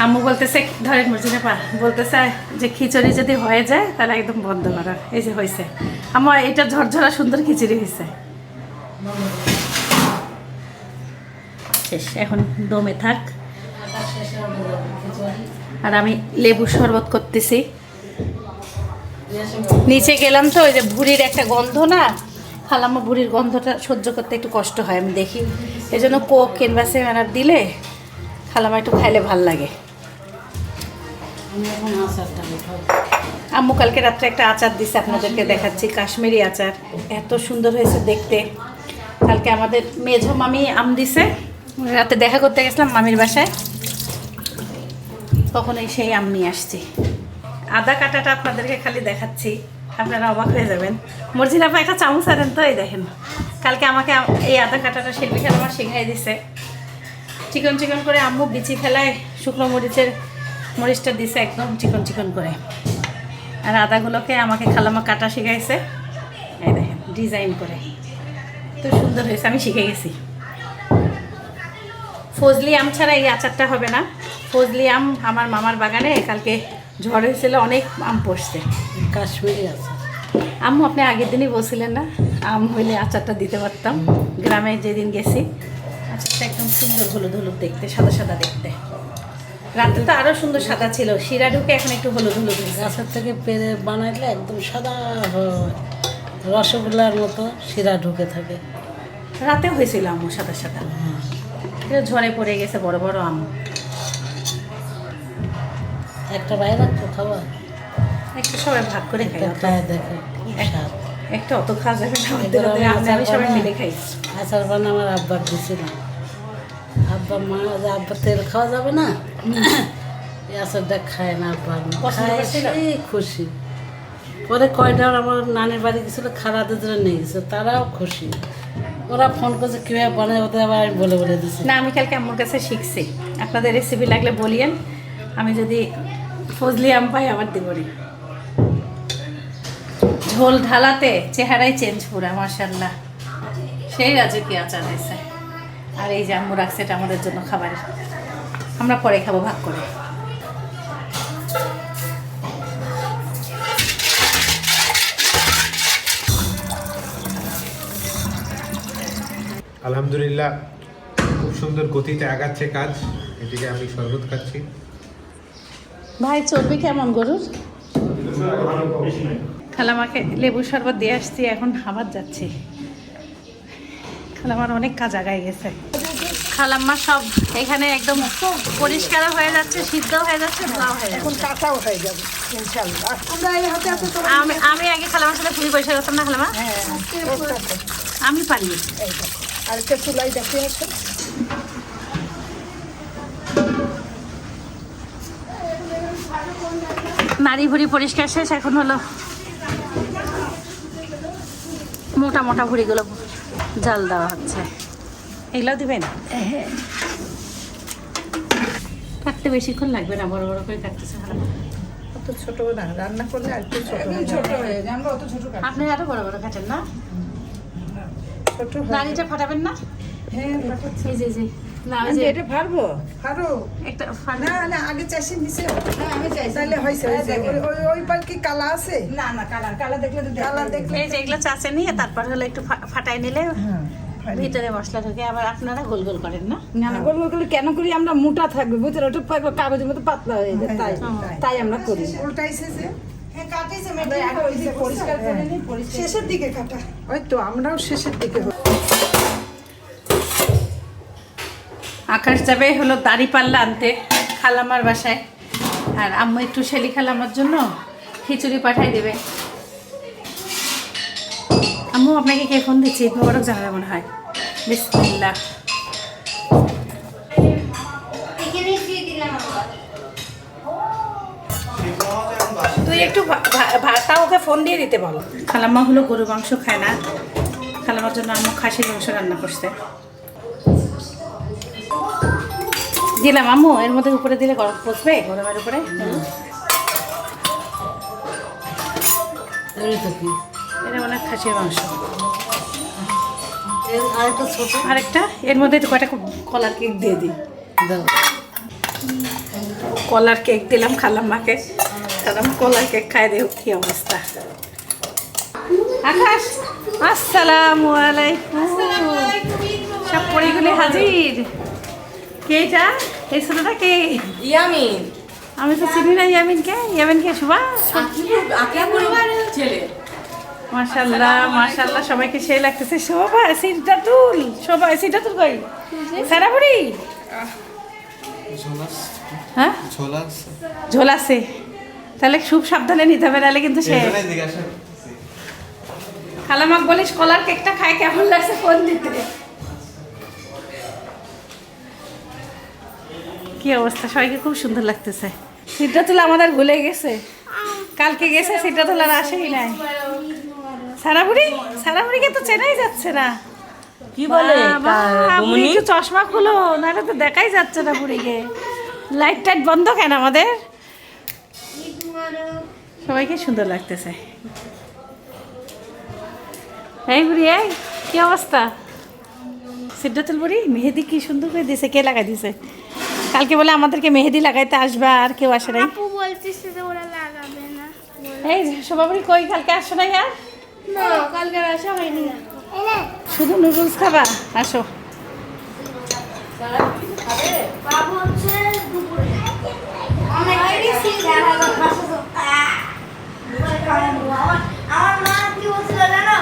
আম্মু বলতেছে, ধরেন মর্জিনা পা বলতেছে যে খিচুড়ি যদি হয়ে যায় তাহলে একদম বন্ধ করার। এই যে হয়েছে আমার, এটা ঝরঝরা সুন্দর খিচুড়ি হয়েছে। শেষ, এখন দমে থাক। আর আমি লেবু শরবত করতেছি। নিচে গেলাম তো, ওই যে ভুড়ির একটা গন্ধ না, খালাম্মা ভুড়ির গন্ধটা সহ্য করতে একটু কষ্ট হয়, আমি দেখি। এই জন্য কোক কিংবা সেভেন দিলে খালাম্মা একটু খাইলে ভাল লাগে। আম্মু কালকে রাত্রে একটা আচার দিছে, আপনাদেরকে দেখাচ্ছি, কাশ্মীরি আচার। এত সুন্দর হয়েছে দেখতে। কালকে আমাদের মেঝো মামি আম দিছে, রাতে দেখা করতে গেছিলাম মামির বাসায়, তখন এই সেই আম নিয়ে আসছি। আদা কাটাটা আপনাদেরকে খালি দেখাচ্ছি, আপনারা অবাক হয়ে যাবেন। মর্জিনা আপা একটা চামচ আনেন তো। এই দেখেন, কালকে আমাকে এই আদা কাটাটা শিল্পী খেলা আমার শিখাই দিছে। চিকন চিকন করে আম্মু বিচি ফেলায় শুকনো মরিচটা দিছে একদম চিকন চিকন করে। আর আদাগুলোকে আমাকে খালামা কাটা শিখাইছে, এই দেখেন ডিজাইন করে, তো সুন্দর হয়েছে, আমি শিখে গেছি। ফজলি আম ছাড়া এই আচারটা হবে না। ফজলি আম আমার মামার বাগানে কালকে ঝড় হয়েছিল, অনেক আম পড়ছে, কাশ্মীরি আচার। আম্মু আপনি আগের দিনই বলছিলেন না আম হইলে আচারটা দিতে পারতাম, গ্রামে যেদিন গেছি। আচারটা একদম সুন্দর হলুদ হলুদ দেখতে, সাদা সাদা দেখতে। রাতে তো আরও সুন্দর সাদা ছিল, শিরা ঢুকে এখন একটু হলুদ হলুদ। গাছের থেকে পেরে বানাইলে একদম সাদা হয়, রসগোল্লার মতো শিরা ঢুকে থাকে। রাতে হয়েছিল আম্মু সাদা সাদা, এটা ঝড়ে পড়ে গেছে বড় বড় আম। একটা বাইরে রাখতো খাবার, একটু সবাই ভাগ করে খাই, খায় দেখো একটা অত খাওয়া যাবে না, আমি সবাই মিলে খাই। আচার বানা আমার আব্বার দিছিলাম, আব্বা মা যে আব্বার তেল খাওয়া যাবে না, এই আচারটা খায় না আব্বার মা, খায় সেই খুশি। পরে কয়টা আমার নানির বাড়ি গেছিলো, খারাপদের জন্য নিয়ে গেছে, তারাও খুশি। ওরা ফোন করছে কীভাবে বানায়, ওদের আবার আমি বলে বলে দিচ্ছি। না আমি কালকে আম্মুর কাছে শিখছি, আপনাদের রেসিপি লাগলে বলিয়েন, আমি যদি ফজলি আম পাই আবার দেবনি। ঝোল ঢালাতে চেহারাই চেঞ্জ পুরা, মাশাআল্লাহ, সেই রাজকীয় আচার হয়েছে। আর এই যে আম্মু রাখছে এটা আমাদের জন্য খাবার, আমরা পরে খাবো ভাগ করে। আলহামদুলিল্লাহ, খুব সুন্দর গতিতে আগাচ্ছে কাজ। এদিকে আমি শরবত খাচ্ছি। ভাই চলবে কেমন গরুর? খালামাকে লেবু শরবত দিয়ে আসছি, এখন আবার যাচ্ছি। খালামার অনেক কাজ আগায় গেছে। খালাম্মা সব এখানে একদম পরিষ্কার হয়ে যাচ্ছে, সিদ্ধ হয়ে যাচ্ছে, ধোয়া হয়ে যাচ্ছে, এখন কাঁচাও হয়ে যাবে ইনশাআল্লাহ। আমরা এই হাতে আছে তো, আমি আগে খালামার সাথে পুরি পরিষ্কার করতাম না খালামা, আমি পারি। আর একটা চুলাই দেখে আছে, নারী ভুড়ি পরিষ্কার শেষ, এখন হলো মোটা মোটা ভুড়িগুলো জাল দেওয়া হচ্ছে। এগুলো দিবেন? হ্যাঁ, কাটতে বেশিক্ষণ লাগবে না, বড় বড় করে কাটতেছে ভালো। অত ছোট না, রান্না করলে আর একটু ছোট হয়ে যায়। আমরা অত ছোট কাটি, আপনি আরো বড় বড় কাটেন না? ছোট নারীটা ফাটাবেন না? হ্যাঁ ফাটাচ্ছি। জি জি, না আমি এটা পারবো, পারো একটা না না, আগে চাষি নিছে। হ্যাঁ আমি চাইছি, তাহলে হয়েছে। ওই পার কি কালা আছে? না না, কালা দেখলে এই যে এগুলো চাচে নিয়ে তারপর হলো একটু ফাটাই নিলে ভিতরে মশলা ঢুকে। আবার আপনারা গোল গোল করেন না? না না, গোল গোল করলে কেন করি আমরা, মোটা থাকবে ভিতরে, ওটা কাগজের মতো পাতলা হয়ে যায়, তাই আমরা করি। উল্টাইছে যে পরিষ্কার করে নিই, শেষের দিকে কাটা। ওই তো আমরাও শেষের দিকে। আকাশ যাবে হলো দাড়ি পাল্লা আনতে খালামার বাসায়, আর আম্মু একটু শেলি খালামার জন্য খিচুড়ি পাঠাই দেবে। আম্মু আপনাকে কে ফোন দিচ্ছি? মোবারক জানাবে মনে হয়। বিসমিল্লাহ। তুই একটু ভাতা ওকে ফোন দিয়ে দিতে বলো। খালাম্মা হলো গরু মাংস খায় না, খালামার জন্য আম্মু খাসির মাংস রান্না করছে। দিলাম আম্মু, এর মধ্যে উপরে দিলে গরম পচবে, গরমের উপরে। এটা মানে খাসির মাংস। আরেকটা এর মধ্যে কয়টা কলার কেক দিয়ে দিই। কলার কেক দিলাম খালাম্মাকে, কারণ কলার কেক খাই দেব কি অবস্থা। আকাশ, আসসালামু আলাইকুম। সব পরিগুলি হাজির। কে এটা? এই ছোটটা কে? ইয়ামিন। আমি তো চিনি না ইয়ামিনকে। ইয়ামিনকে সুভাষ ছেলে। মাশাআল্লাহ মাশাআল্লাহ, সবাইকে সেই লাগতেছে। সবাই সিটটা তুল, সবাই সিটটা তুল। কই সারাবুড়ি? হ্যাঁ ঝোল আছে, তাহলে খুব সাবধানে নিতে হবে, নাহলে কিন্তু সে। খালামাক বলিস কলার কেকটা খায় কেমন লাগছে ফোন দিতে। কি অবস্থা, সবাইকে খুব সুন্দর লাগতেছে। সিটটা তুলে আমাদের ভুলে গেছে, কালকে গেছে সিটটা তোলার আসেই নাই। সারাবুড়িকে তো চেনাই যাচ্ছে না। কি বলে একটু চশমা খুলো, নাহলে তো দেখাই যাচ্ছে না বুড়িকে। লাইট টাইট বন্ধ কেন আমাদের? সবাইকে সুন্দর লাগতেছে। এই বুড়ি, এই কি অবস্থা? সিদ্ধাতুল বুড়ি মেহেদি কি সুন্দর করে দিছে, কে লাগাই দিছে? কালকে বলে আমাদেরকে মেহেদি লাগাইতে আসবা, আর কেউ আসে নাই। আপু বলতেছে যে ওরা লাগাবে না। এই শোভা বুড়ি কই, কালকে আসো নাই? আর না, কালকে আসা হয়নি। শুধু নুডলস খাবা? আসো। বাবু হচ্ছে দুপুরে আমার মা কি বলছিল জানো?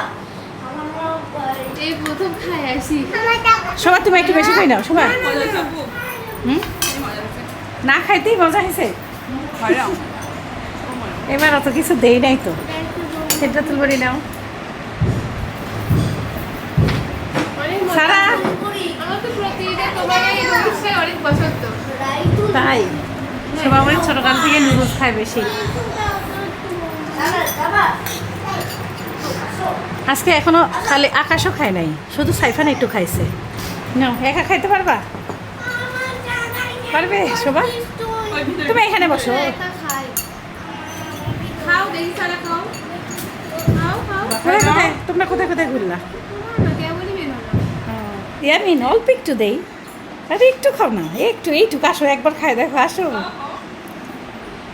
এই প্রথম খাই আসি। শোভা তুমি একটু বেশি খাই নাও। শোভা না খাইতেই মজা হয়েছে। এবার অত কিছু দেই নাই তো। সিদ্ধাতুল বুড়ি নাও। সারা তাই শোভা বুড়ি ছোটকাল থেকে নুডলস খায় বেশি। আজকে এখনো খালি আকাশও খায় নাই, শুধু সাইফান একটু খাইছে। নাও, একা খাইতে পারবা? পারবে শোভা? তুমি এখানে বসো। খাও দেখি সারা খাও। তোমরা কোথায় কোথায় ঘুরলা? ইয়ামিন অল্প একটু দেই। আরে একটু খাও না, একটু এইটুকু। আসো একবার খাই দেখো, আসো।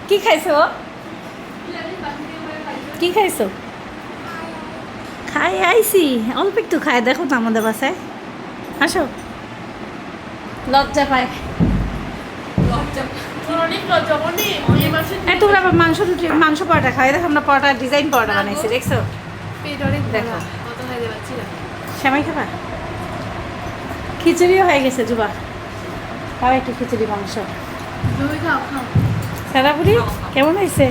কি খাইছো? কি খাইছো? খাই আইছি, অল্প একটু খাই দেখো তো আমাদের বাসায়। আসো। লজ্জা পায়। তোমরা আবার মাংস রুটি, মাংস পরোটা খাই দেখো। আমরা পরোটা ডিজাইন পরোটা বানাইছি, দেখছো? দেখো সেমাই খাবা? খিচুড়িও হয়ে গেছে জুবা। খাও একটু খিচুড়ি মাংস। সারাবুড়ি কেমন হয়েছে?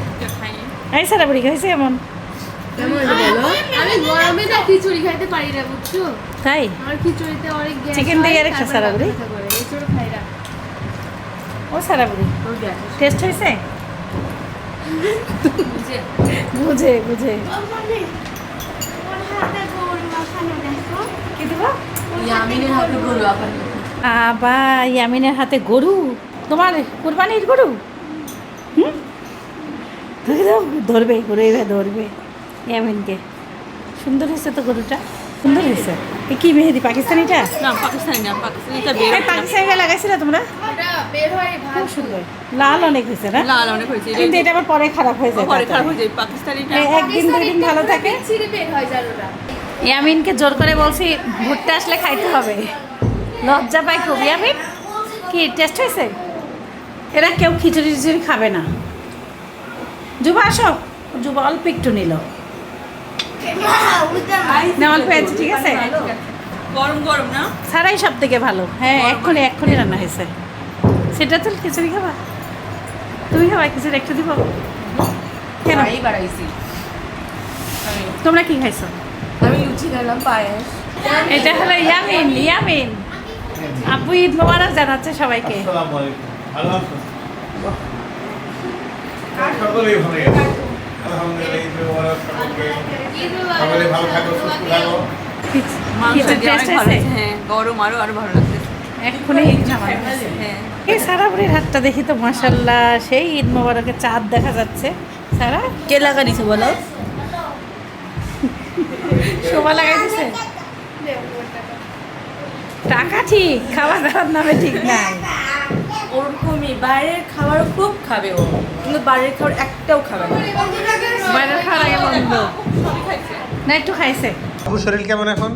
এই সারাবুড়ি হয়েছে কেমন? আমি গরমে না খিচুড়ি খাইতে পারি না, বুঝছো? তাই আমার খিচুড়িতে অনেক গ্যাস। চিকেন দিয়ে আরেকটা সারাবুড়ি। ও সারাবুড়ি টেস্ট হয়েছে? বুঝে বুঝে কি দেবো? ইয়ামিনের হাতে গরু আবার। আবা ইয়ামিনের হাতে গরু? তোমার কুরবানির গরু? হুম, ধরবে গরু, এভাবে ধরবে ইয়ামিনকে। সুন্দর হয়েছে তো গরুটা, সুন্দর হয়েছে। কি মেহেদি পাকিস্তানিটা? না পাকিস্তানি না, পাকিস্তানিটা পাকিস্তানিটা লাগাইছিল তোমরা? ওটা বের হয় ভালো। খুব সুন্দর, লাল অনেক হয়েছে না? লাল অনেক হয়েছে, কিন্তু এটা আবার পরে খারাপ হয়ে যায়। পরে খারাপ হয়ে যায়। পাকিস্তানিটা একদিন দুই দিন ভালো থাকে। ছিঁড়ে বের হয় জানোটা। ইয়ামিনকে জোর করে বলছি ঘুরতে আসলে খাইতে হবে, লজ্জা পাই খুব। ইয়ামিন কি টেস্ট হয়েছে? এরা কেউ খিচুড়ি টিচুড়ি খাবে না। যুবা আসো। যুবা অল্প একটু নিল না, অল্প আছে, ঠিক আছে। গরম গরম না, সারাই সব থেকে ভালো। হ্যাঁ, এক্ষুনি রান্না হয়েছে। সেটা তো খিচুড়ি খাবা? তুমি খাবা খিচুড়ি? একটু দিব কেন? বাড়াইছি। তোমরা কি খাইছো? আমি লুচি খেলাম, পায়েস। এটা হলো ইয়ামিন। ইয়ামিন আপু ঈদ মোবারক জানাচ্ছে সবাইকে। আসসালামু আলাইকুম। ভালো আছো? সকলেই ভালো আছে। আলহামদুলিল্লাহ, ঈদ মোবারক সকলকে। সকলে ভালো থাকো, সুস্থ থাকো। হ্যাঁ, গরম আরো ভালো লাগছে। এক্ষুনি হ্যাঁ, এই সারাবুড়ির হাতটা দেখি তো, মাশাল্লাহ, সেই ঈদ মোবারকের চাঁদ দেখা যাচ্ছে। সারা কে লাগা দিছে বলো? শোভা লাগাই দিছে। টাকা ঠিক, খাওয়া দাওয়ার নামে ঠিক নাই। ওরকমই বাইরের খাবারও খুব খাবে ও, কিন্তু বাইরের খাবার একটাও খাবে না। বাইরের খাওয়ার আগে বন্ধ না, একটু খাইছে। আবু শরীর কেমন এখন?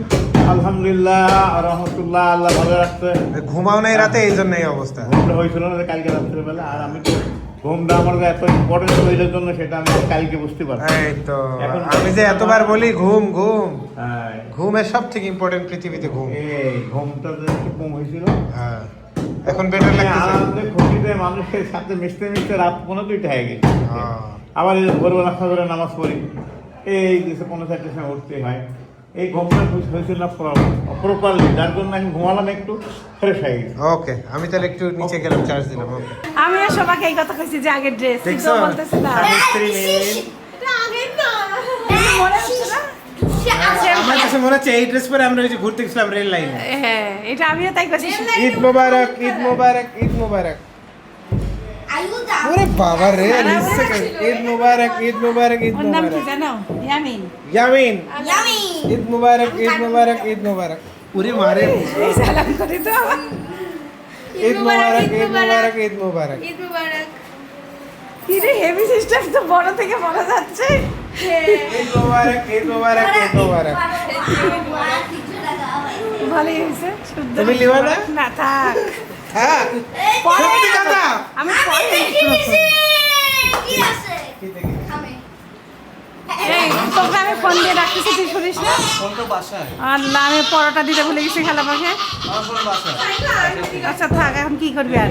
আলহামদুলিল্লাহ, রহমতুল্লাহ, আল্লাহ ভালো রাখছে। ঘুমাও নাই রাতে, এই জন্য এই অবস্থা। ঘুমটা হয়েছিল না কালকে রাত্রেবেলা, আর আমি তো ঘুমটা আমার এত ইম্পর্টেন্ট শরীরের জন্য সেটা আমি কালকে বুঝতে পারছি। এই তো আমি যে এতবার বলি ঘুম ঘুম, হ্যাঁ, ঘুমের সব থেকে ইম্পর্টেন্ট পৃথিবীতে ঘুম। এই ঘুমটা যে একটু কম হয়েছিল। হ্যাঁ, এখন বেটার লাগতেছে। আনন্দে খুশিতে মানুষের সাথে মিশতে মিশতে রাত 2:30 হয়ে গেছে। আবার এই ভোরবেলা ফজরের নামাজ পড়ি, এই 5:30 সময় উঠতে হয়। এই ঘুমটা হয়েছিল না প্রপারলি, যার জন্য আমি ঘুমালাম, একটু ফ্রেশ হয়ে গেছে। ওকে, আমি তাহলে একটু নিচে গেলাম, চার্জ দিলাম। ওকে, আমি আর সবাইকে এই কথা কইছি যে আগের ড্রেস দেখছো? বলতেছে না, স্ত্রী মেয়ে। এটা আগে না, মনে হচ্ছে না? আমার কাছে মনে হচ্ছে এই ড্রেস পরে আমরা ওই যে ঘুরতে গেছিলাম রেল লাইনে। হ্যাঁ, এটা আমিও তাই কইছি। ঈদ মোবারক, ঈদ মোবারক, ঈদ মোবারক। ওরে বাবা রে ঈদ মুবারক ঈদ মুবারক ঈদ ওর নাম কি মুবারক জানো? ইয়ামিন। ইয়ামিন ঈদ মুবারক ঈদ মুবারক ঈদ মুবারক উরি মারে এই সালাম করে তো। ঈদ মুবারক ঈদ মুবারক ঈদ মুবারক ঈদ মুবারক। কি রে হেভি সিস্টেম তো বড় থেকে বড় যাচ্ছে। ঈদ মুবারক ঈদ মুবারক ঈদ মুবারক। ভালোই হয়েছে। শুদ্ধ। তুমি লিবা না? না থাক। হ্যাঁ পরে সত্যি কথা। আমি পরে কি আছে? এই তোকে আমি ফোন দিয়ে রাখতেছি, তুই শুনিস না? ফোন তো বাসায়। আল্লাহ, আমি পরোটা দিতে ভুলে গেছি খালামাকে। আমার ফোন বাসায়। আচ্ছা থাক, এখন কি করবি আর?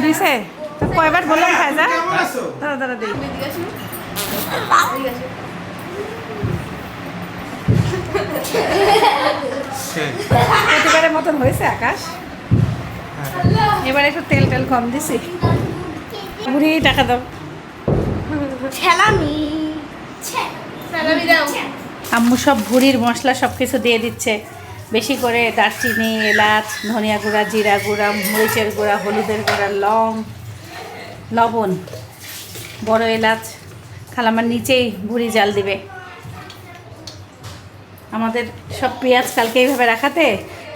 দিছে তো কয়বার বললাম খাই যা। দাঁড়া দাঁড়া দিই। প্রতিবারের মতন হয়েছে আকাশ, এবার একটু তেল টেল কম দিছি। বুড়ি টাকা দাও। ছেলামি ছেলামি দাও। আম্মু সব ভুড়ির মশলা সব কিছু দিয়ে দিচ্ছে, বেশি করে দারচিনি, এলাচ, ধনিয়া গুঁড়া, জিরা গুঁড়া, মরিচের গুঁড়া, হলুদের গুঁড়া, লবণ, বড় এলাচ। খালামার নিচেই ভুড়ি জাল দিবে। আমাদের সব পেঁয়াজ কালকে এইভাবে রাখাতে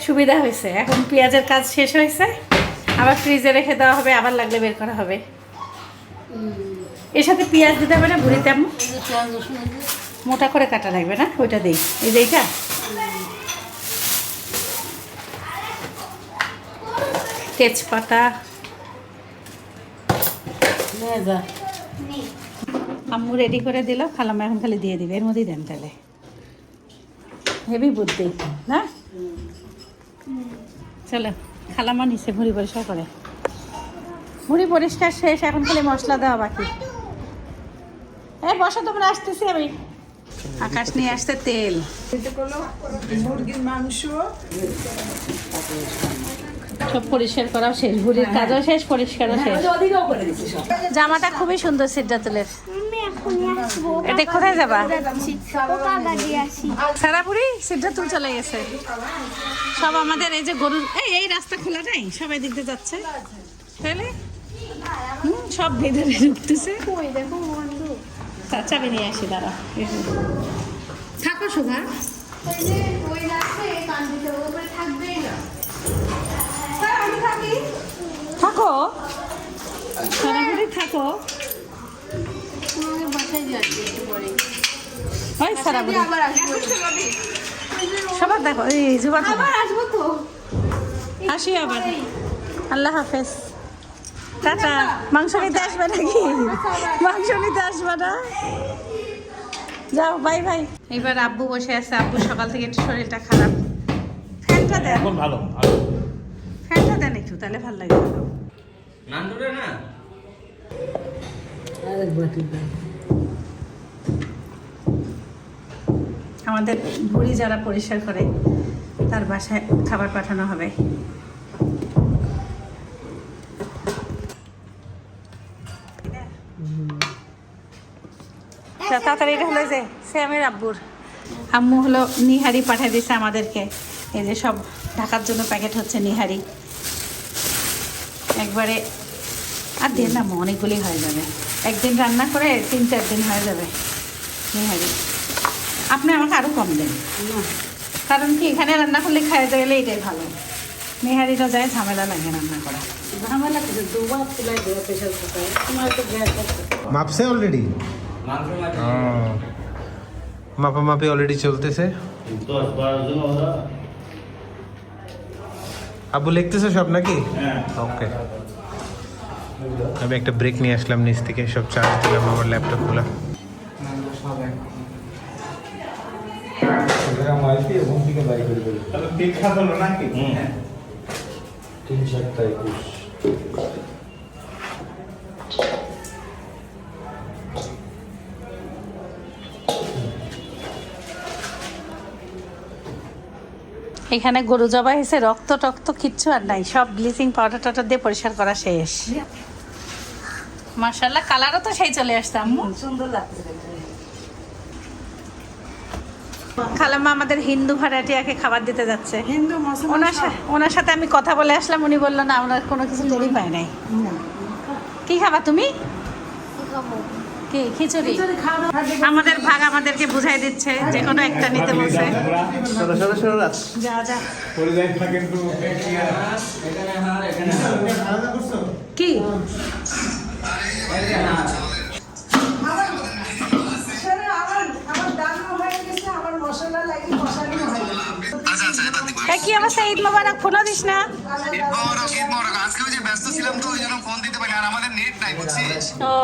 সুবিধা হয়েছে। এখন পেঁয়াজের কাজ শেষ হয়েছে, আবার ফ্রিজে রেখে দেওয়া হবে, আবার লাগলে বের করা হবে। এর সাথে পেঁয়াজ দিতে হবে না ভুড়িতে আম্মু? মোটা করে কাটা লাগবে না? ওইটা দেই, এই যে এইটা। তেজপাতা, আম্মু রেডি করে দিল, খালামা এখন খালি দিয়ে দিবে। এর মধ্যেই দেন তাহলে। হেভি বুদ্ধি না? চলো, খালামা নিচে ভুড়ি পরিষ্কার করে। ভুড়ি পরিষ্কার শেষ, এখন খালি মশলা দেওয়া বাকি। এই বসো, তোমরা, আসতেছি আমি। আকাশ নিয়ে আসতে তেল, মুরগির মাংস সব পরিষ্কার করাও শেষ, ভুড়ির কাজও শেষ, পরিষ্কারও শেষ। জামাটা খুবই সুন্দর সিদ্ধাতুলের। এটা কোথায় যাবা? সারাপুরি সিদ্ধাতুল চলে গেছে। সব আমাদের এই যে গরুর এই রাস্তা খোলা নাই, সবাই দিক দিয়ে যাচ্ছে তাহলে সব ভেতরে ঢুকতেছে। চাবি নিয়ে আসি, দাঁড়া। থাকো শোভা, থাকো সারাপুরি, থাকো। সবার দেখো, এই জুবা আসি আবার। আল্লাহ হাফেজ, টাটা। মাংস নিতে আসবে নাকি? মাংস নিতে আসবে না? যাও, বাই বাই। এবার আব্বু বসে আছে। আব্বু সকাল থেকে একটু শরীরটা খারাপ। ফ্যানটা দেন, ভালো ফ্যানটা দেন একটু, তাহলে ভালো লাগে। আমাদের ভুড়ি যারা পরিষ্কার করে তার বাসায় খাবার পাঠানো হবে। তাড়াতাড়ি এটা হলো যে শ্যামের আব্বুর আম্মু হলো নিহারি পাঠিয়ে দিয়েছে আমাদেরকে। এই যে সব ঢাকার জন্য প্যাকেট হচ্ছে নিহারি, একবারে। আর দিয়ে না, অনেকগুলি হয়ে যাবে। একদিন রান্না করে 3-4 দিন হয়ে যাবে নিহারি। আপনি আমাকে আরও কম দেন, কারণ কি এখানে রান্না করলে খাইতে গেলে এটাই ভালো। নিহারিটা যায়, ঝামেলা লাগে রান্না করা। ঝামেলা মাপছে অলরেডি, মাপামাপি অলরেডি চলতেছে। আব্বু লিখতেছে সব নাকি? ওকে, আমি একটা ব্রেক নিয়ে আসলাম নিচ থেকে, সব চার্জ দিলাম, আমার ল্যাপটপ খোলা। এখানে গরু জবাই হয়েছে, রক্ত টক্ত কিচ্ছু আর নাই, সব ব্লিচিং পাউডার টাউডার দিয়ে পরিষ্কার করা শেষ। মাশাআল্লাহ, কালারও তো সেই চলে আসছে আম্মু, সুন্দর লাগছে। খালাম্মা আমাদের হিন্দু ভাড়াটিয়াকে খাবার দিতে যাচ্ছে। ওনার সাথে আমি কথা বলে আসলাম, উনি বললো না ওনার কোনো কিছু টেরি পায় নাই। কি খাবা তুমি? কি খিচুড়ি? আমাদের ভাগ আমাদেরকে বুঝাই দিচ্ছে, যে কোনো একটা নিতে বলছে। যা যা। কি কি অবস্থা? ঈদ মোবারক, ফোনও দিস না। ও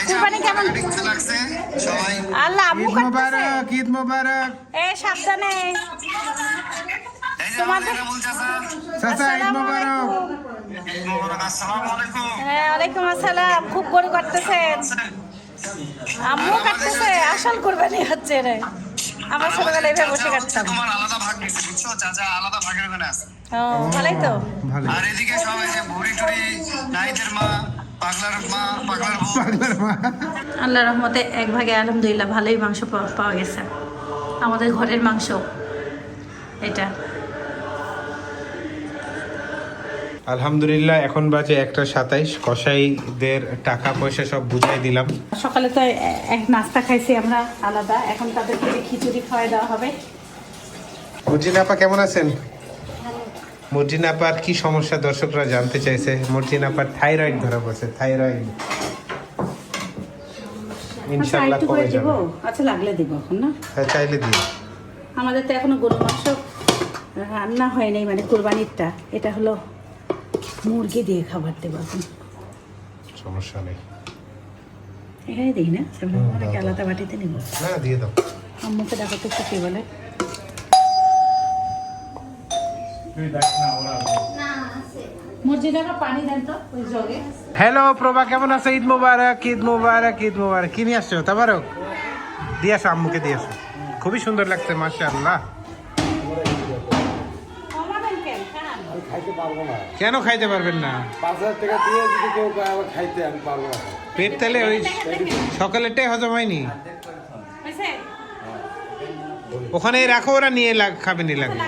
কুরবানি কেমন লাগছে? আল্লাহ আম্মু করতেছে। ঈদ মোবারক। এ সাবধানে। তোমাদের চাচা ঈদ মোবারক। হ্যাঁ ওয়ালাইকুম আসসালাম। খুব গরু কাটতেছেন? আম্মু কাটতেছে? আসল কুরবানি হচ্ছে রে। আমার ছোটবেলায় এভাবে বসে কাটতাম। আলাদা ভাগ দিছে বুঝছো, চাচা আলাদা ভাগের ওখানে আছে। ও ভালোই তো। আর এদিকে সবাই যে ভুড়ি টুড়ি, নাইদের মা, পাগলার মা, পাগলার মা। আল্লাহর রহমতে এক ভাগে আলহামদুলিল্লাহ ভালোই মাংস পাওয়া গেছে। আমাদের ঘরের মাংস এটা। আলহামদুলিল্লাহ এখন বাজে 1:27। কসাইদের টাকা পয়সা সব বুঝাই দিলাম। সকালে তো এক নাস্তা খাইছি আমরা আলাদা, এখন তাদেরকে খিচুড়ি খাওয়াই দেওয়া হবে। মর্জিনা আপা কেমন আছেন? মর্জিনা আপার কি সমস্যা দর্শকরা জানতে চাইছে। মর্জিনা আপার থাইরয়েড ধরা পড়ছে। থাইরয়েড ইনশাআল্লাহ কমে যাবে। আচ্ছা লাগলে দিব এখন না? হ্যাঁ চাইলে দিও। আমাদের তো এখনো গরু মাংস রান্না হয় নাই, মানে কুরবানিরটা। এটা হলো মুরগি দিয়ে খাবার দেবো এখন। সমস্যা নেই, এখানে দিই না, আলাদা বাটিতে নিব। না দিয়ে দাও। আম্মুকে দেখো তো কি বলে। মসজিদে পানি দেন তো ওই জগে। হ্যালো প্রভা, কেমন আছো? ঈদ মোবারক, ঈদ মোবারক, ঈদ মোবারক। কি নিয়ে আসছো? তাবারক দিয়ে আসো, আম্মুকে দিয়ে আসো। খুবই সুন্দর লাগছে মাশাআল্লাহ। কেন খাইতে পারবেন না? 5,000 টাকা দিয়ে যদি কেউ আবার খাইতে আমি পারবো না। পেট তাহলে ওই সকালেরটাই হজম হয়নি। ওখানে রাখো, ওরা নিয়ে খাবে নি লাগে।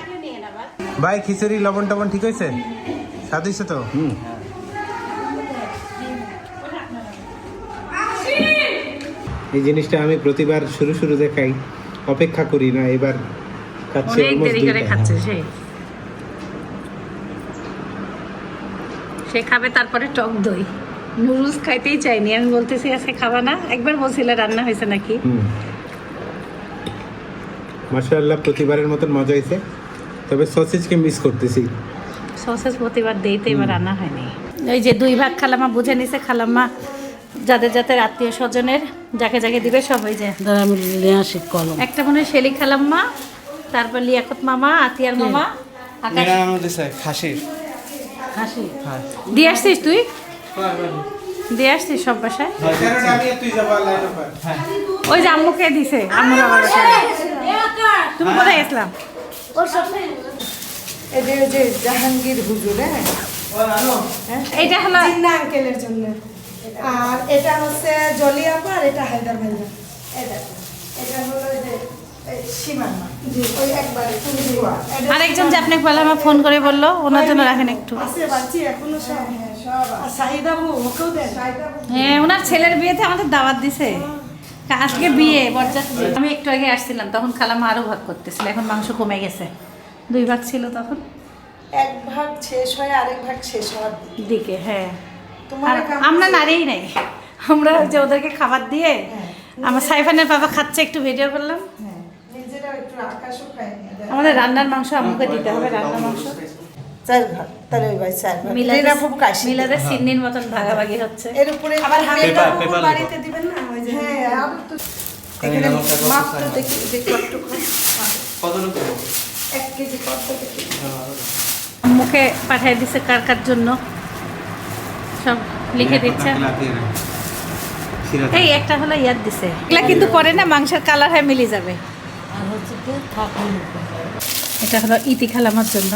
ভাই খিচুড়ি লবণ টবণ ঠিক হয়েছে? স্বাদ হয়েছে তো? এই জিনিসটা আমি প্রতিবার শুরু দেখাই, অপেক্ষা করি না, এবার খাচ্ছি। সে খাবে, তারপরে টক দই। নুডলস খাইতেই চাইনি, আমি বলতেছি আজকে খাবা না। একবার বলছিল রান্না হয়েছে নাকি। মাশাআল্লাহ প্রতিবারের মতন মজা হয়েছে, তবে সসেজকে মিস করতেছি। সসেজ প্রতিবার দেইতে এবার রান্না হয়নি। ওই যে 2 ভাগ খালাম্মা বুঝে নিছে। খালাম্মা যাদের যাদের আত্মীয় স্বজনের যাকে যাকে দিবে সব ওই যে একটা মনে হয় শেলি খালাম্মা, তারপর লিয়াকত মামা, আতিয়ার মামা, খাসির হাসি দিয়ে আসছিস তুই? দিয়ে আসছিস সব বাসায়? ওই যে আম্মুকে দিছে, আম্মুর বাবার বাসায়। তুমি কোথায় গেছিলাম? জাহাঙ্গীর হুজুর। এইটা হলো আঙ্কেলের জন্য, আর এটা হচ্ছে জলি আপা, আর এটা হায়দার ভাইয়া। এটা হলো সীমানা। ওই একবারে তুমি দিবা। আরেকজন যে আপনাকে বলে আমার ফোন করে বললো, ওনার জন্য রাখেন একটু। হ্যাঁ ওনার ছেলের বিয়েতে আমাদের দাওয়াত দিছে। আজকে বিয়ে বরযাত্রী। আমি একটু আগে আসছিলাম, তখন খালামা আরো ভাগ করতেছিল। এখন মাংস কমে গেছে, 2 ভাগ ছিল তখন। 1 ভাগ শেষ হয়, আরেক ভাগ শেষ হওয়ার দিকে। হ্যাঁ আমরা নাড়েই নাই, আমরা যে ওদেরকে খাবার দিয়ে আমার সাইফানের বাবা খাচ্ছে, একটু ভিডিও করলাম। আমাদের রান্নার মাংস আম্মুকে দিতে হবে। রান্নার মাংস 4 ভাগ, তাহলে ওই ভাই 4 ভাগ। মিলাদের সিন্নির মতন ভাগাভাগি হচ্ছে। এর উপরে আবার বাড়িতে দিবেন না? ওই যে হ্যাঁ আর তো এখানে মাত্র দেখি কত কত 1 কেজি কত দেখি। আম্মুকে পাঠিয়ে দিছে কার কার জন্য, সব লিখে দিচ্ছে। এই একটা হলো ইয়াদ দিছে, এগুলা কিন্তু পরে না মাংসের কালার হয় মিলে যাবে। এটা হলো ইতি খালামার জন্য।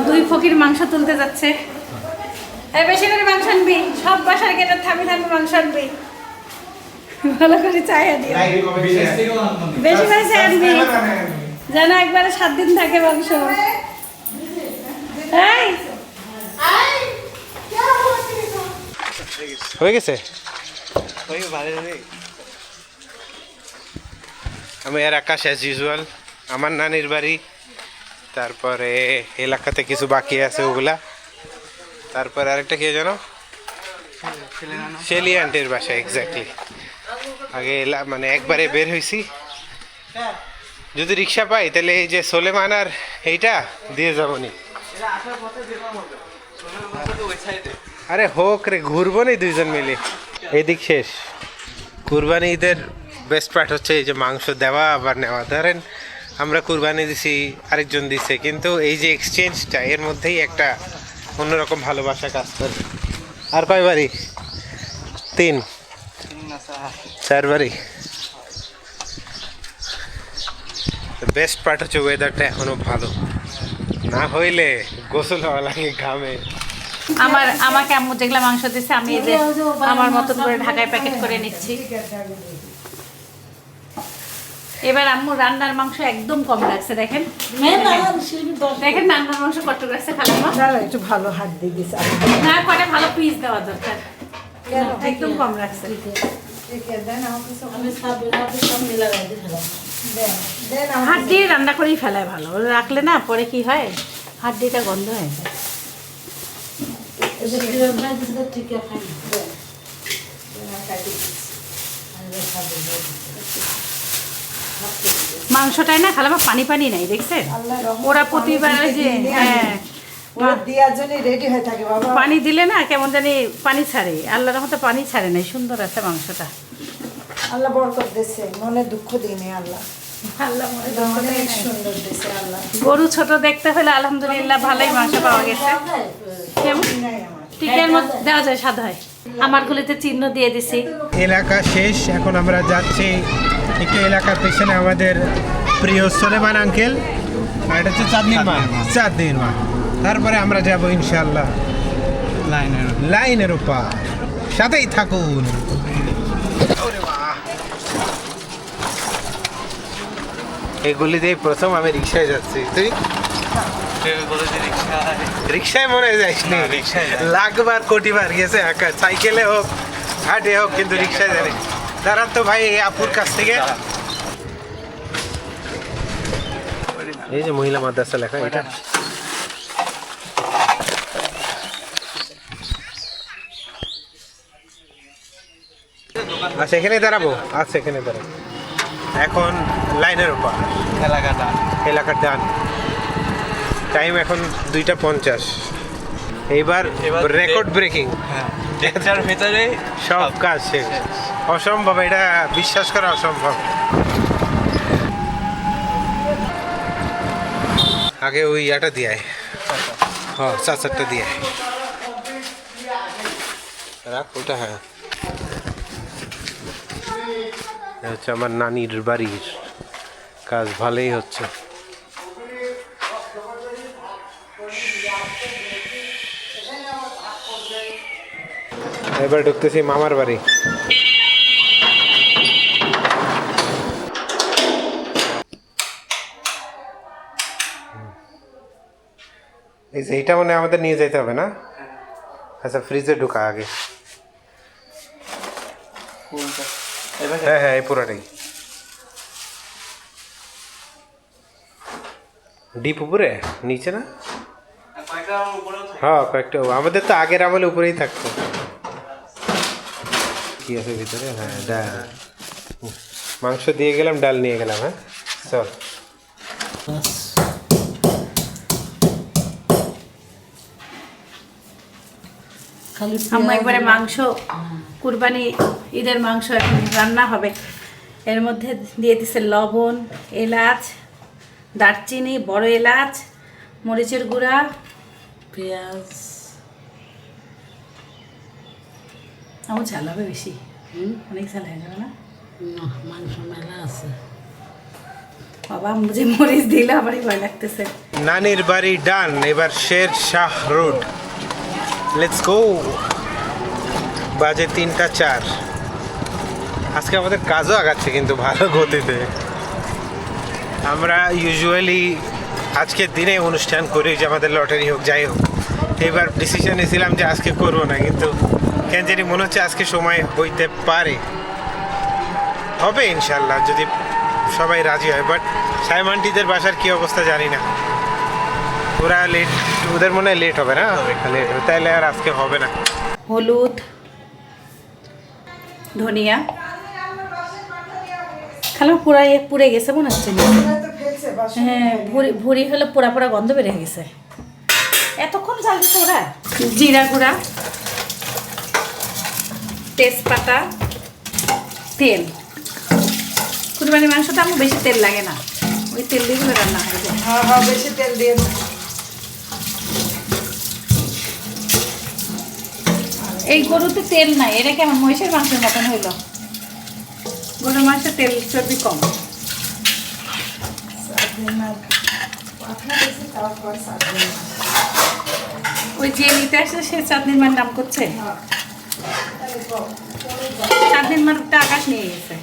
2 ফকির মাংস তুলতে যাচ্ছে। এই বেশি করে মাংস আনবি, সব বাসায় গেলে থামি মাংস আনবি, ভালো করে চাইয়া দিও। বেশি করে চাই আনবি, যেন একবারে 7 দিন থাকে মাংস। হয়ে গেছে আমি আর আকাশ অ্যাজ ইউজুয়াল আমার নানির বাড়ি, তারপরে এলাকাতে কিছু বাকি আছে ওগুলা, তারপর আরেকটা কি জানো, শেলি আন্টির বাসা। এক্স্যাক্টলি আগে মানে একবারে বের হয়েছি, যদি রিক্সা পাই তাহলে এই যে সোলেমান আর এইটা দিয়ে যাবো নি। আরে হোক রে, ঘুরবো নি দুইজন মিলে। এদিক শেষ। কুরবানি ঈদের বেস্ট পার্ট হচ্ছে এই যে মাংস দেওয়া আবার নেওয়া। ধরেন আমরা কুরবানি দিছি, আরেকজন দিছে, কিন্তু এই যে এক্সচেঞ্জটা এর মধ্যেই একটা অন্যরকম ভালোবাসা কাজ করে। আর কয় বাড়ি? 3 4 বাড়ি। বেস্ট পার্ট হচ্ছে ওয়েদারটা এখনো ভালো, না হইলে গোসল হওয়া লাগে ঘামে। আমাকে আম্মু যেগুলা মাংস দিচ্ছে আমি এই যে আমার মতন করে ঢাকায় প্যাকেট করে নিচ্ছি। এবার আম্মু রান্নার মাংস একদম কম রাখছে, দেখেন দেখেন রান্নার মাংস কত রাখছে খালাম্মা। একটু ভালো হাত দিয়ে দিছে, না কয়টা ভালো পিস দেওয়া দরকার, একদম কম রাখছে। হাত দিয়ে রান্না করেই ফেলায় ভালো, রাখলে না পরে কি হয় হাত দিয়েটা গন্ধ হয়ে যায়। মাংসটাই না খালামা পানি পানি নাই, দেখছেন ওরা প্রতিবার যে হ্যাঁ পানি দিলে না কেমন জানি পানি ছাড়ে, আল্লাহর রহমতে পানি ছাড়ে নাই, সুন্দর আছে মাংসটা। আল্লাহ বরকত দিয়েছে, মনে দুঃখ দিইনি আল্লাহ। গরু ছোট দেখতে হলে আলহামদুলিল্লাহ ভালোই মাংস পাওয়া গেছে। কেমন টিকের মধ্যে দেওয়া যায়, স্বাদ হয়। আমার গুলিতে চিহ্ন দিয়ে দিছি। এলাকা শেষ, এখন আমরা যাচ্ছি একটু এলাকার পেছনে আমাদের প্রিয় সোলেমান আঙ্কেল, আর এটা হচ্ছে চাঁদনির মা। তারপরে আমরা যাব ইনশাআল্লাহ লাইনের উপর। সাথেই থাকুন। এগুলি দিয়ে প্রথম আমি রিক্সায় যাচ্ছি। তুই রিক্সায় মনে যাইস নি? লাখবার কোটিবার গেছে একা, সাইকেলে হোক হাটে হোক, কিন্তু রিক্সায় যাবে। দাঁড়ান তো ভাই আপুর কাছ থেকে। এই যে মহিলা মাদ্রাসা লেখা, এটা আচ্ছা এখানে দাঁড়াবো। আচ্ছা এখানে দাঁড়াবো। এখন লাইনের উপর এলাকার ডান। টাইম এখন 2:50। এইবার রেকর্ড ব্রেকিং, ভেতরে সব কাজ শেষ। অসম্ভব, এটা বিশ্বাস করা অসম্ভব। আগে ওই ইয়াটা দিয়ে হ্যাঁ চাচারটা দিয়ে রাখ ওটা। হ্যাঁ হচ্ছে আমার নানির বাড়ির কাজ, ভালোই হচ্ছে। এবার ঢুকতেছি মামার বাড়ি। এই যে এইটা মানে আমাদের নিয়ে যেতে হবে না? আচ্ছা ফ্রিজে ঢুকা আগে। হ্যাঁ হ্যাঁ এই পুরাটাই ডিপ উপরে নিচে না? হ্যাঁ কয়েকটা আমাদের তো আগের আমলে উপরেই থাকতো। কি আছে ভিতরে? হ্যাঁ ডাল, মাংস দিয়ে গেলাম, ডাল নিয়ে গেলাম। হ্যাঁ চল। আম্মা একবারে মাংস, কুরবানি ঈদের মাংস এখন রান্না হবে। এর মধ্যে দিয়ে দিচ্ছে লবণ, এলাচ, দারচিনি, বড় এলাচ, মরিচের গুঁড়া, পেঁয়াজ। আমার ঝাল হবে বেশি, অনেক ঝাল হয়ে যাবে না? মাংস মেলা আছে বাবা, মুঝে মরিচ দিলে আমারই ভয় লাগতেছে। নানির বাড়ি ডান। এবার Sher Shah road, let's go. বাজে 3:04। আজকে আমাদের কাজও আগাচ্ছে কিন্তু ভালো গতিতে। আমরা ইউজুয়ালি আজকের দিনে অনুষ্ঠান করি, যে আমাদের লটারি হোক যাই হোক। এবার ডিসিশন নিয়েছিলাম যে আজকে করবো না, কিন্তু কেন জানি মনে হচ্ছে আজকে সময় হইতে পারে, হবে ইনশাল্লাহ যদি সবাই রাজি হয়। বাট সাইমান্টিদের বাসার কি অবস্থা জানি না, ওরা লেট, ওদের মনে হয় লেট হবে না, লেট হবে, তাইলে আর আজকে হবে না। হলুদ, ধনিয়া, খালা পুড়ে গেছে মনে হচ্ছে। হ্যাঁ, ভুড়ি হলে পোড়া পোড়া গন্ধ বেড়ে গেছে। এতক্ষণ জাল দিতে ওরা। জিরা গুঁড়া, তেজপাতা, তেল। কুরবানির মাংসটা আমার বেশি তেল লাগে না, ওই তেল দিয়ে রান্না হয়ে যায়। হ্যাঁ, বেশি তেল দিয়ে এই গরুতে তেল নাই, এটা কেমন মহিষের মাংসের মতন হইলো। গরুর মাংসে তেল চর্বি কম। ওই যে নিতে আসছে সে চাঁদনির মার নাম করছে, চাঁদনির মারটা আকাশ নিয়ে গেছে।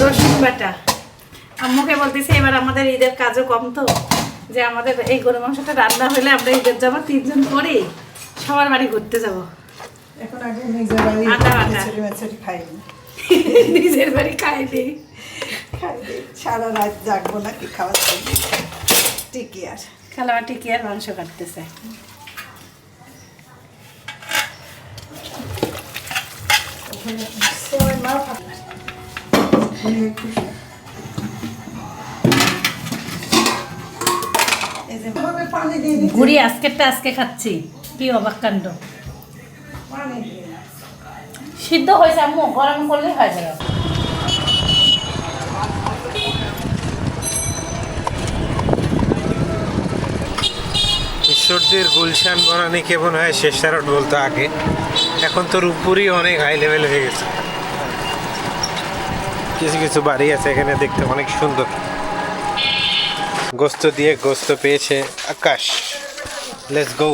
রসুন বাটা আম্মুকে বলতেছি এবার আমাদের ঈদের কাজও কম, তো যে আমাদের এই গরু মাংসটা রান্না হলে আমরা ঈদের যাবো 3 জন করে সবার বাড়ি ঘুরতে যাবো। এখন আগে নিজের বাড়ি খাই, নিজের বাড়ি খাইনি, সারা রাত জাগবো নাকি খাওয়ার জন্য। টিকি আর খালা টিকি আর মাংস কাটতেছে। ঘুরি আজকেরটা আজকে খাচ্ছি, কি অবাক কাণ্ড। সিদ্ধ হয়েছে আম্মু, গরম করলে হয়ে যাবে। ঈশ্বরদের গুলশান বনানি কে মনে হয় শেষ সারট বলতো আগে, এখন তোর উপরই অনেক হাই লেভেল হয়ে গেছে। কিছু কিছু বাড়ি আছে এখানে দেখতে অনেক সুন্দর। গোস্ত দিয়ে গোস্ত পেয়েছে আকাশ। Let's go.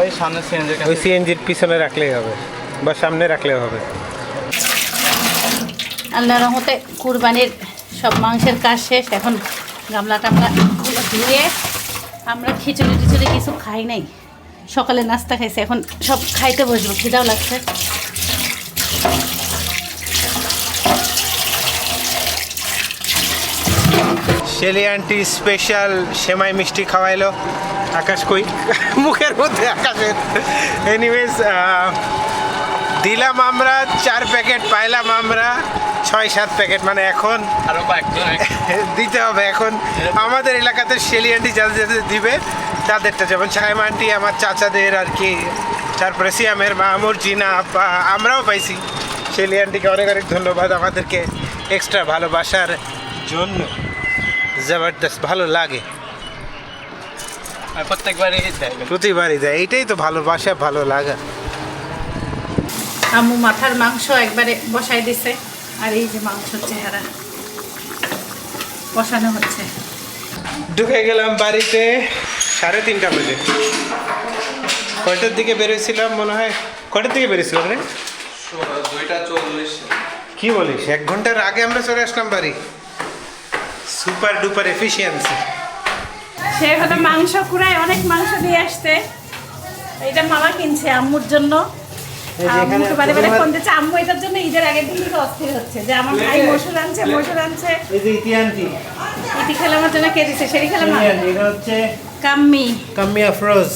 ওই সামনে সিএনজির কাছে, ওই সিএনজির পিছনে রাখলেই হবে বা সামনে রাখলেও হবে। আল্লাহর রহমতে কুরবানির সব মাংসের কাজ শেষ। এখন গামলা টামলা ধুয়ে আমরা খিচুড়ি টিচুড়ি কিছু খাই নাই, সকালে নাস্তা খাইছি, এখন সব খাইতে বসবো, খিদাও লাগছে। শেলি আন্টি স্পেশাল সেমাই মিষ্টি খাওয়াইলো। আকাশ কই মুখের মধ্যে আকাশের। এনিওয়েজ দিলাম আমরা 4 প্যাকেট, পাইলাম আমরা 6-7 প্যাকেট, মানে এখন আরো দিতে হবে। এখন আমাদের এলাকাতে শেলি আন্টি যাদের যাদের দিবে তাদেরটা, যেমন সাইমা আন্টি আমার চাচাদের আর কি, তারপরে সিয়ামের মা মর্জিনা, আমরাও পাইছি। শেলি আন্টিকে অনেক অনেক ধন্যবাদ আমাদেরকে এক্সট্রা ভালোবাসার জন্য। জবরদস্ত, ভালো লাগে, প্রতিবারই দেয়, এইটাই তো ভালোবাসা, ভালো লাগা। আম্মু মাথার মাংস একবারে বসাই দিছে, আর এই যে মাংসের চেহারা বসানো হচ্ছে। ঢুকে গেলাম বাড়িতে 3:30 বাজে। কয়টার দিকে বেরোছিলাম মনে হয়, কয়টার দিকে বেরিয়েছিলাম রে? 2:40। কি বলিস, 1 ঘন্টার আগে আমরা চলে আসলাম বাড়ি। Super duper efficiency. সে হলো মাংস কুড়ায় অনেক মাংস নিয়ে আসতে, এটা মামা কিনছে আম্মুর জন্য। আম্মুকে বারে বারে ফোন দিচ্ছে, আম্মু এটার জন্য ঈদের আগের দিন থেকে অস্থির হচ্ছে যে আমার ভাই মসুর আনছে, মসুর আনছে। ইতি খালামার জন্য কে দিছে? সেরি খালামা, এটা হচ্ছে কাম্মি আফরোজ।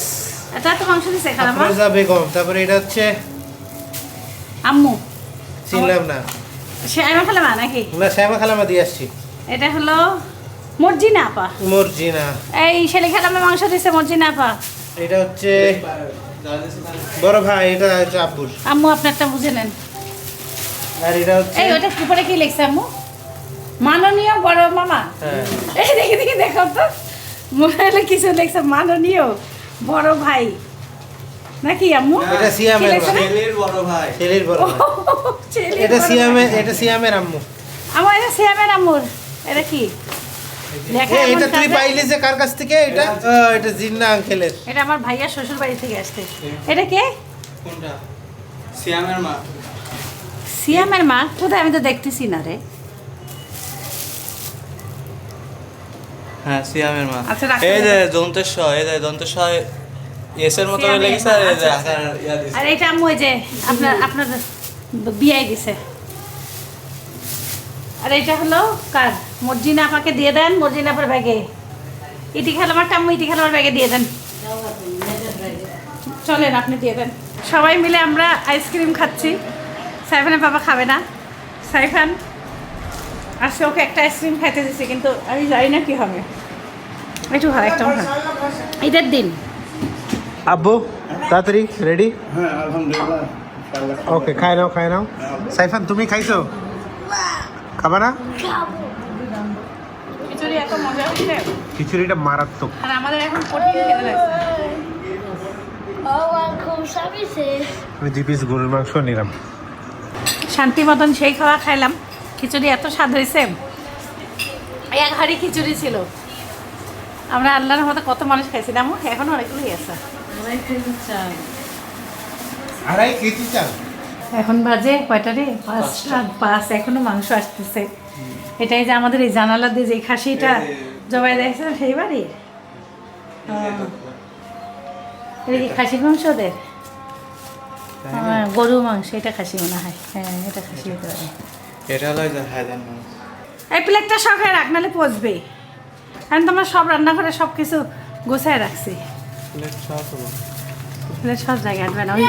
এটা তো মাংস দিছে খালামা, আফরোজা বেগম। তারপরে এটা হচ্ছে আম্মু, চিনলাম না, শ্যামা খালামা নাকি? না, শ্যামা খালামা দিয়ে আসছি। এটা হলো মর্জিনা আপা, মর্জিনা। এই শেলি খালামা মাংস দিছে মর্জিনা আপা। এটা হচ্ছে বড় ভাই, এটা হচ্ছে আব্বুর। আম্মু আপনারটা বুঝে নেন। আর এটা হচ্ছে এই ওটা উপরে কি লিখছে আম্মু? মাননীয় বড় মামা। এই দেখি দেখি দেখো তো, মোবাইলে কিছু লিখছে, মাননীয় বড় ভাই নাকি আম্মু? এটা সিয়ামের ছেলের বড় ভাই, ছেলের বড় ভাই। এটা সিয়ামের, এটা সিয়ামের আম্মু। আমার এটা সিয়ামের আম্মুর। এটা কি লেখা? এটা তুই পাইলি যে কার কাছ থেকে? এটা এটা জিন্না আঙ্কেলের। এটা আমার ভাইয়া শ্বশুর বাড়ি থেকে আসছে। এটা কে? কোনটা? সিয়ামের মা। সিয়ামের মা কোথায়? আমি তো দেখতেছি না রে। হ্যাঁ সিয়ামের মা। আচ্ছা, রাখো। এই যে দন্তেশ, এই যে দন্তেশ এসের মতো সিয়ামের লেগেছে মা, আর এই যে আচ্ছা, আকার ইয়া দিছে। আর এটা আম্মু ওই যে আপনার বিয়াই দিছে। আর এটা হলো কার? মর্জিনা আপাকে দিয়ে দেন, মর্জিনা আপার ব্যাগে। ইটি খেলামার টাম্মু, ইটি খেলামার ব্যাগে দিয়ে দেন। চলেন আপনি দিয়ে দেন। সবাই মিলে আমরা আইসক্রিম খাচ্ছি। সাইফানের বাবা খাবে না। সাইফান আজকে ওকে একটা আইসক্রিম খাইতে দিচ্ছে, কিন্তু আমি জানি না কি হবে। একটু হয়, একটা হয় ঈদের দিন। আব্বু তাড়াতাড়ি রেডি? হ্যাঁ আলহামদুলিল্লাহ। ওকে, খাই নাও। সাইফান তুমি খাইছো? খাবা না? খিচুড়ি এত মজা হচ্ছে, খিচুড়িটা মারাত্মক। আর আমাদের এখন কঠিন খেতে লাগছে। আমি 2 পিস গরুর মাংস নিলাম। শান্তি মতন সেই খাওয়া খাইলাম। খিচুড়ি এত স্বাদ হয়েছে, এক হাঁড়ি খিচুড়ি ছিল। আমরা আল্লাহর মতো কত মানুষ খাইছিলাম, এখন অনেকগুলোই আছে। 2.5 কেজি চাল। এখন বাজে কয়টা রে? 5:05। এখনো মাংস আসতেছে। এটাই যে আমাদের এই জানালা দিয়ে যে খাসিটা জবাই দেখছে সেই বাড়ি। এটা কি খাসির মাংস ওদের? গরু মাংস। এটা খাসি মনে হয়। হ্যাঁ, এটা খাসি হতে পারে। এটা হলো যে হায়দার মাছ। এই প্লেটটা সকালে রাখ, নাহলে পচবে। আমি তোমার সব রান্নাঘরে সব কিছু গোছায় রাখছি। প্লেট সব হলো। প্লেট সব জায়গায় আনবে না, ওই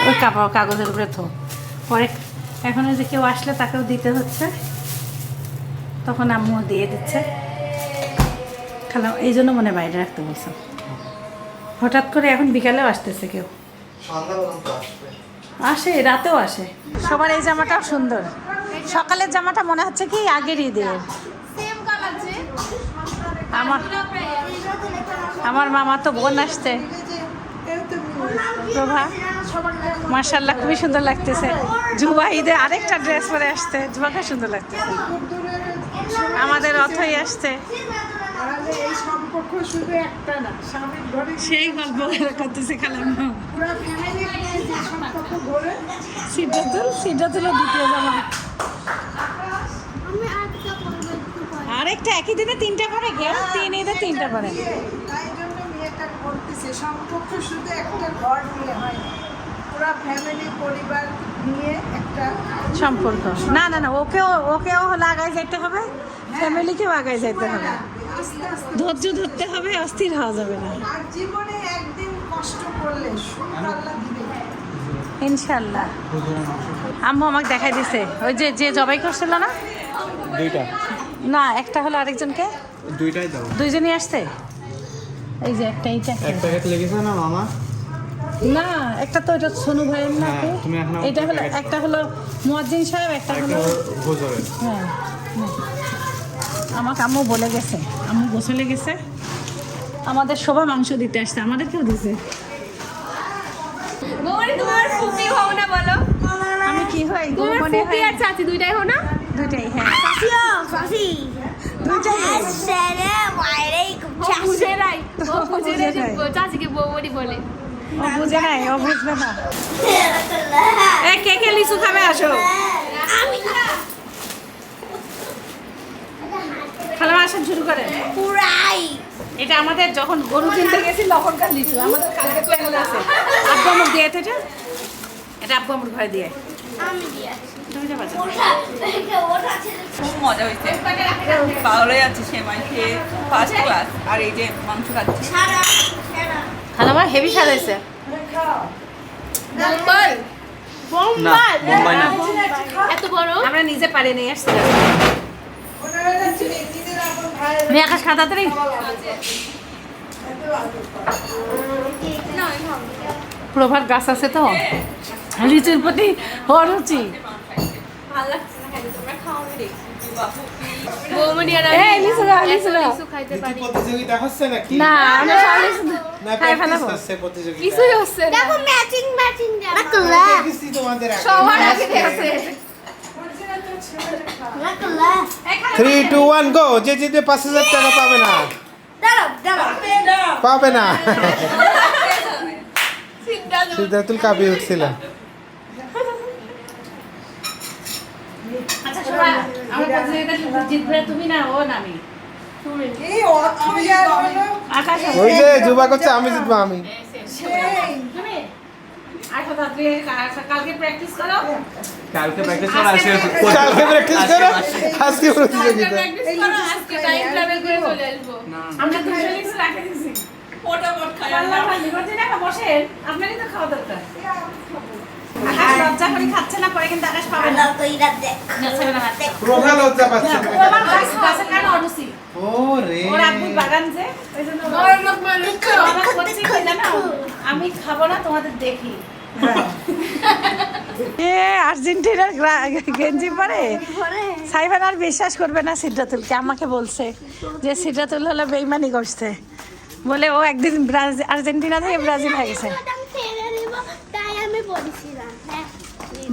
কাগজের উপরে থো। পরে এখন যে কেউ আসলে তাকেও দিতে হচ্ছে, তখন আম্মু দিয়ে দিচ্ছে। খালা এই জন্য মনে বাইরে রাখতে বলছো। হঠাৎ করে এখন বিকালেও আসতেছে কেউ। আসে, রাতেও আসে। সবার এই জামাটাও সুন্দর। সকালের জামাটা মনে হচ্ছে কি আগের ঈদের। আমার মামা তো বোন আসছে, প্রভা। মার্শাল্লাহ, খুবই সুন্দর লাগতেছে। জুবা ঈদে আরেকটা ড্রেস পরে আসছে, জুবাকে সুন্দর লাগতেছে। আমাদের অথই আসছে। এই সম্পর্ক শুধু একটা না, স্বামীর ঘরে সেই গল্প করতেছে খালাম। সম্পর্ক ঘরে সিদ্ধাতুল দ্বিতীয় জামা। আরেকটা একই দিনে 3টা করে গেল, 3 ঈদে 3টা করে। তাই জন্য মেয়েটা বলতেছে সম্পর্ক শুধু একটা ঘর নিয়ে হয় না, পুরা ফ্যামিলি পরিবার নিয়ে একটা সম্পর্ক। না না না, ওকেও হলো আগায় যেতে হবে, ফ্যামিলিকেও আগায় যেতে হবে। ধৈর্য ধরতে হবে, অস্থির হওয়া যাবে না। আর জীবনে একদিন কষ্ট করলে সুখ আল্লাহ দিবে ইনশাল্লাহ। আম্মু আমাকে দেখাই দিছে, ওই যে জবাই করছিল না, 2টা না একটা হলো আরেকজনকে 2টাই দাও। 2জনই আসছে। এই যে একটা এইটা এক প্যাকেট লেগেছে না মামা? না, একটা তো এটা সোনু ভাইয়ের না। তুমি এখন এটা হলো একটা হলো মুয়াজ্জিন সাহেব, একটা হলো হুজুরের। হ্যাঁ। আমাকে আম্মু বলে গেছে, আম্মু গোসলে গেছে, আমাদের সবাই মাংস দিতে আসছে, আমাদেরকেও দিছে। তোমার ফুপি হও না বলো? আমি কি হই? তোমার ফুপি আর চাচি দুইটাই হও না? দুইটাই। হ্যাঁ, চাচিও চাচি দুইটাই। আসসালামু আলাইকুম। বুঝে নাই, ও বুঝে নাই, চাচিকে বৌমনি বলে। ও বুঝে নাই, ও বুঝবে না। এই কে লিচু খাবে? আসো। খালা আসেন, শুরু করে। পুরাই এটা আমাদের যখন গরু কিনতে গেছি তখনকার লিচু, আমাদের কালকে প্ল্যান আছে। আব্বু আমুক দিয়ে এটা আব্বু আমুর ঘরে দিয়ে। আমি দিয়া তুমি যাবা? খুব মজা হয়েছে, ভালো যাচ্ছে। সেমাই খেয়ে ফার্স্ট ক্লাস। আর এই যে মাংস খাচ্ছি। খালা মা হেভি সাজাইছে। বোম্বাই না বোম্বাই না, এত বড় আমরা নিজে পারি নিয়ে আসছিলাম। আমি আকাশ খাতা তাড়াতাড়ি। প্রভাত গাছ আছে তো, লিচুর প্রতি অরুচি। ভালো লাগছে না খাইতে, তোমরা খাও রে। বৌমনি আর এই লিচু দাও, লিচু দাও। লিচু খাইতে পারি প্রতিযোগিতা হচ্ছে নাকি? না, আমরা সব লিচু না খাই ফেলাবো। হচ্ছে প্রতিযোগিতা। কিছুই হচ্ছে না। দেখো ম্যাচিং জামা দেখছি তোমাদের আগে। সবার আগে দেখছে। 3, 2, 1 গো। যে জিতবে 5000 টাকা পাবে না, পাবে না। সিদ্ধাতুল কাঁপিয়ে উঠছিল। আচ্ছা শোনা, আমার প্রতিযোগিতা জিতবে তুমি না ও না আমি। এই অর্থ ইয়ার হলো আকাশ ওই যে জুবা করছে আমি জিতবো আমি। তুমি আচ্ছা রাত্রে কালকে প্র্যাকটিস করো। কালকে প্র্যাকটিস করো, আজকে কালকে প্র্যাকটিস করো, আজকে প্রতিযোগিতা। প্র্যাকটিস করো, আজকে টাইম ট্রাভেল করে চলে আসবো। আমরা তো ফিলিংস রাখে দিছি। ওটা মোট খাই আল্লাহ ভালো করতে না বসেন, আপনারই তো খাওয়া দরকার। আকাশ লজ্জা করে খাচ্ছে না, পরে কিন্তু আকাশ পাবে না। তো ইরা দেখ না হাতে প্রভা লজ্জা পাচ্ছে। প্রভা গাছের কারণে অনুসি। ওরে ওর আব্বু বাগান যে ওইজন্য আমি খাবো না, তোমাদের দেখি। আর্জেন্টিনার গেঞ্জি পরে সাইফান আর বিশ্বাস করবে না সিদ্ধাতুলকে, আমাকে বলছে যে সিদ্ধাতুল হলো বেইমানি করছে বলে ও একদিন আর্জেন্টিনা থেকে ব্রাজিল হয়ে গেছে।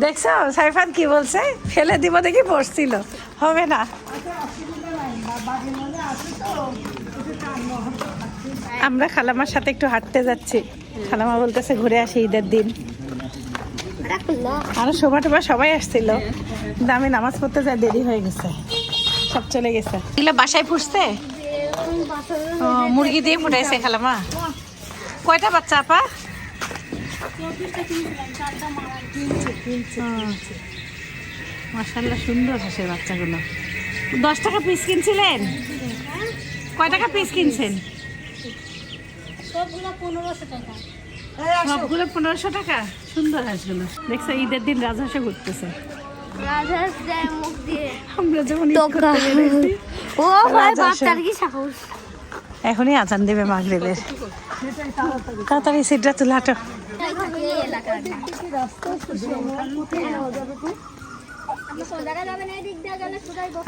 দেখছো সাইফান কি বলছে, ফেলে দিব দেখি পড়ছিল, হবে না। আমরা খালামার সাথে একটু হাঁটতে যাচ্ছি, খালামা বলতেছে ঘুরে আসি ঈদের দিন। আরো শোভা টোভা সবাই আসছিল, কিন্তু আমি নামাজ পড়তে যাই দেরি হয়ে গেছে, সব চলে গেছে। এগুলো বাসায় ফুটছে, মুরগি দিয়ে ফুটাইছে খালামা। কয়টা বাচ্চা আপা? মাশাআল্লাহ সুন্দর হাঁসের বাচ্চাগুলো। 10 টাকা পিস কিনছিলেন? কয় টাকা পিস কিনছেন? সবগুলো 1500 টাকা। সবগুলো 1500 টাকা। সুন্দর হাঁসগুলো দেখছো, ঈদের দিন রাজহাঁসে ঘুরতেছে। রাজহাঁস দেয় মুখ দিয়ে। আমরা যেমন ঈদ করতে বেরিয়েছি। ও ভাই বাচ্চার কি সাহস। এখনই আজান দেবে মাগরিবের। তাড়াতাড়ি সিটটা তুলে হাঁটো।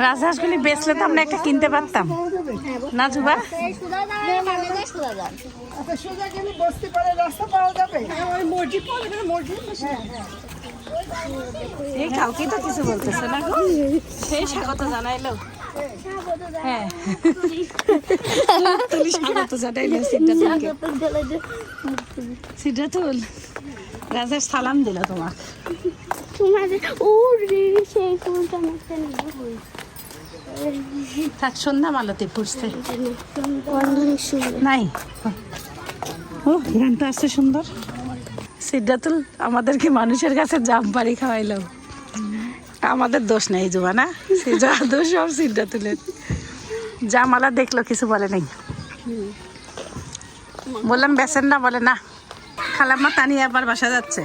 রাজহাঁসগুলি বেচলে তো আমরা একটা কিনতে পারতাম না জুবা? এই কালকেই তো কিছু বলতেছে না গো, সেই স্বাগত জানাইলো। হ্যাঁ তুলি স্বাগত জানাইলো সিদ্ধাতুলকে। সিদ্ধাতুল রাজহাঁস সালাম দিল তোমার। থাক, সন্ধ্যা মালতি ফুটছে নাই। ও গানটা আসছে সুন্দর। সিদ্ধাতুল আমাদেরকে মানুষের কাছে জাম পাড়ি খাওয়াইলো, আমাদের দোষ নেই জুবা না, যা দোষ সব সিদ্ধাতুলের। জামালা দেখলো কিছু বলে নাই, বললাম বেসেন না, বলে না। খালাম্মা তানিয়া আবার বাসা যাচ্ছে।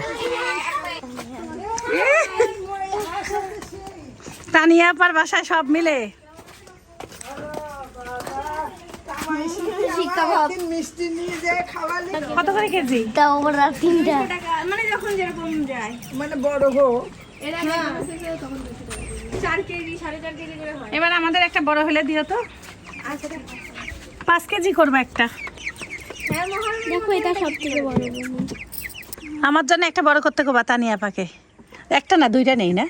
তানিয়া আবার বাসায় সব মিলে কত করে কেজি? মানে যখন যেরকম যায়, মানে বড় হোক। এরা 4 কেজি 4.5 কেজি করে হয়। এবার আমাদের একটা বড় হলে দিও তো। 5 কেজি করবো একটা। দেখো এটা সবথেকে বড়। আমার জন্য একটা বড় করতে কবা তানিয়া পাকে। একটা না, 2টা নেই না?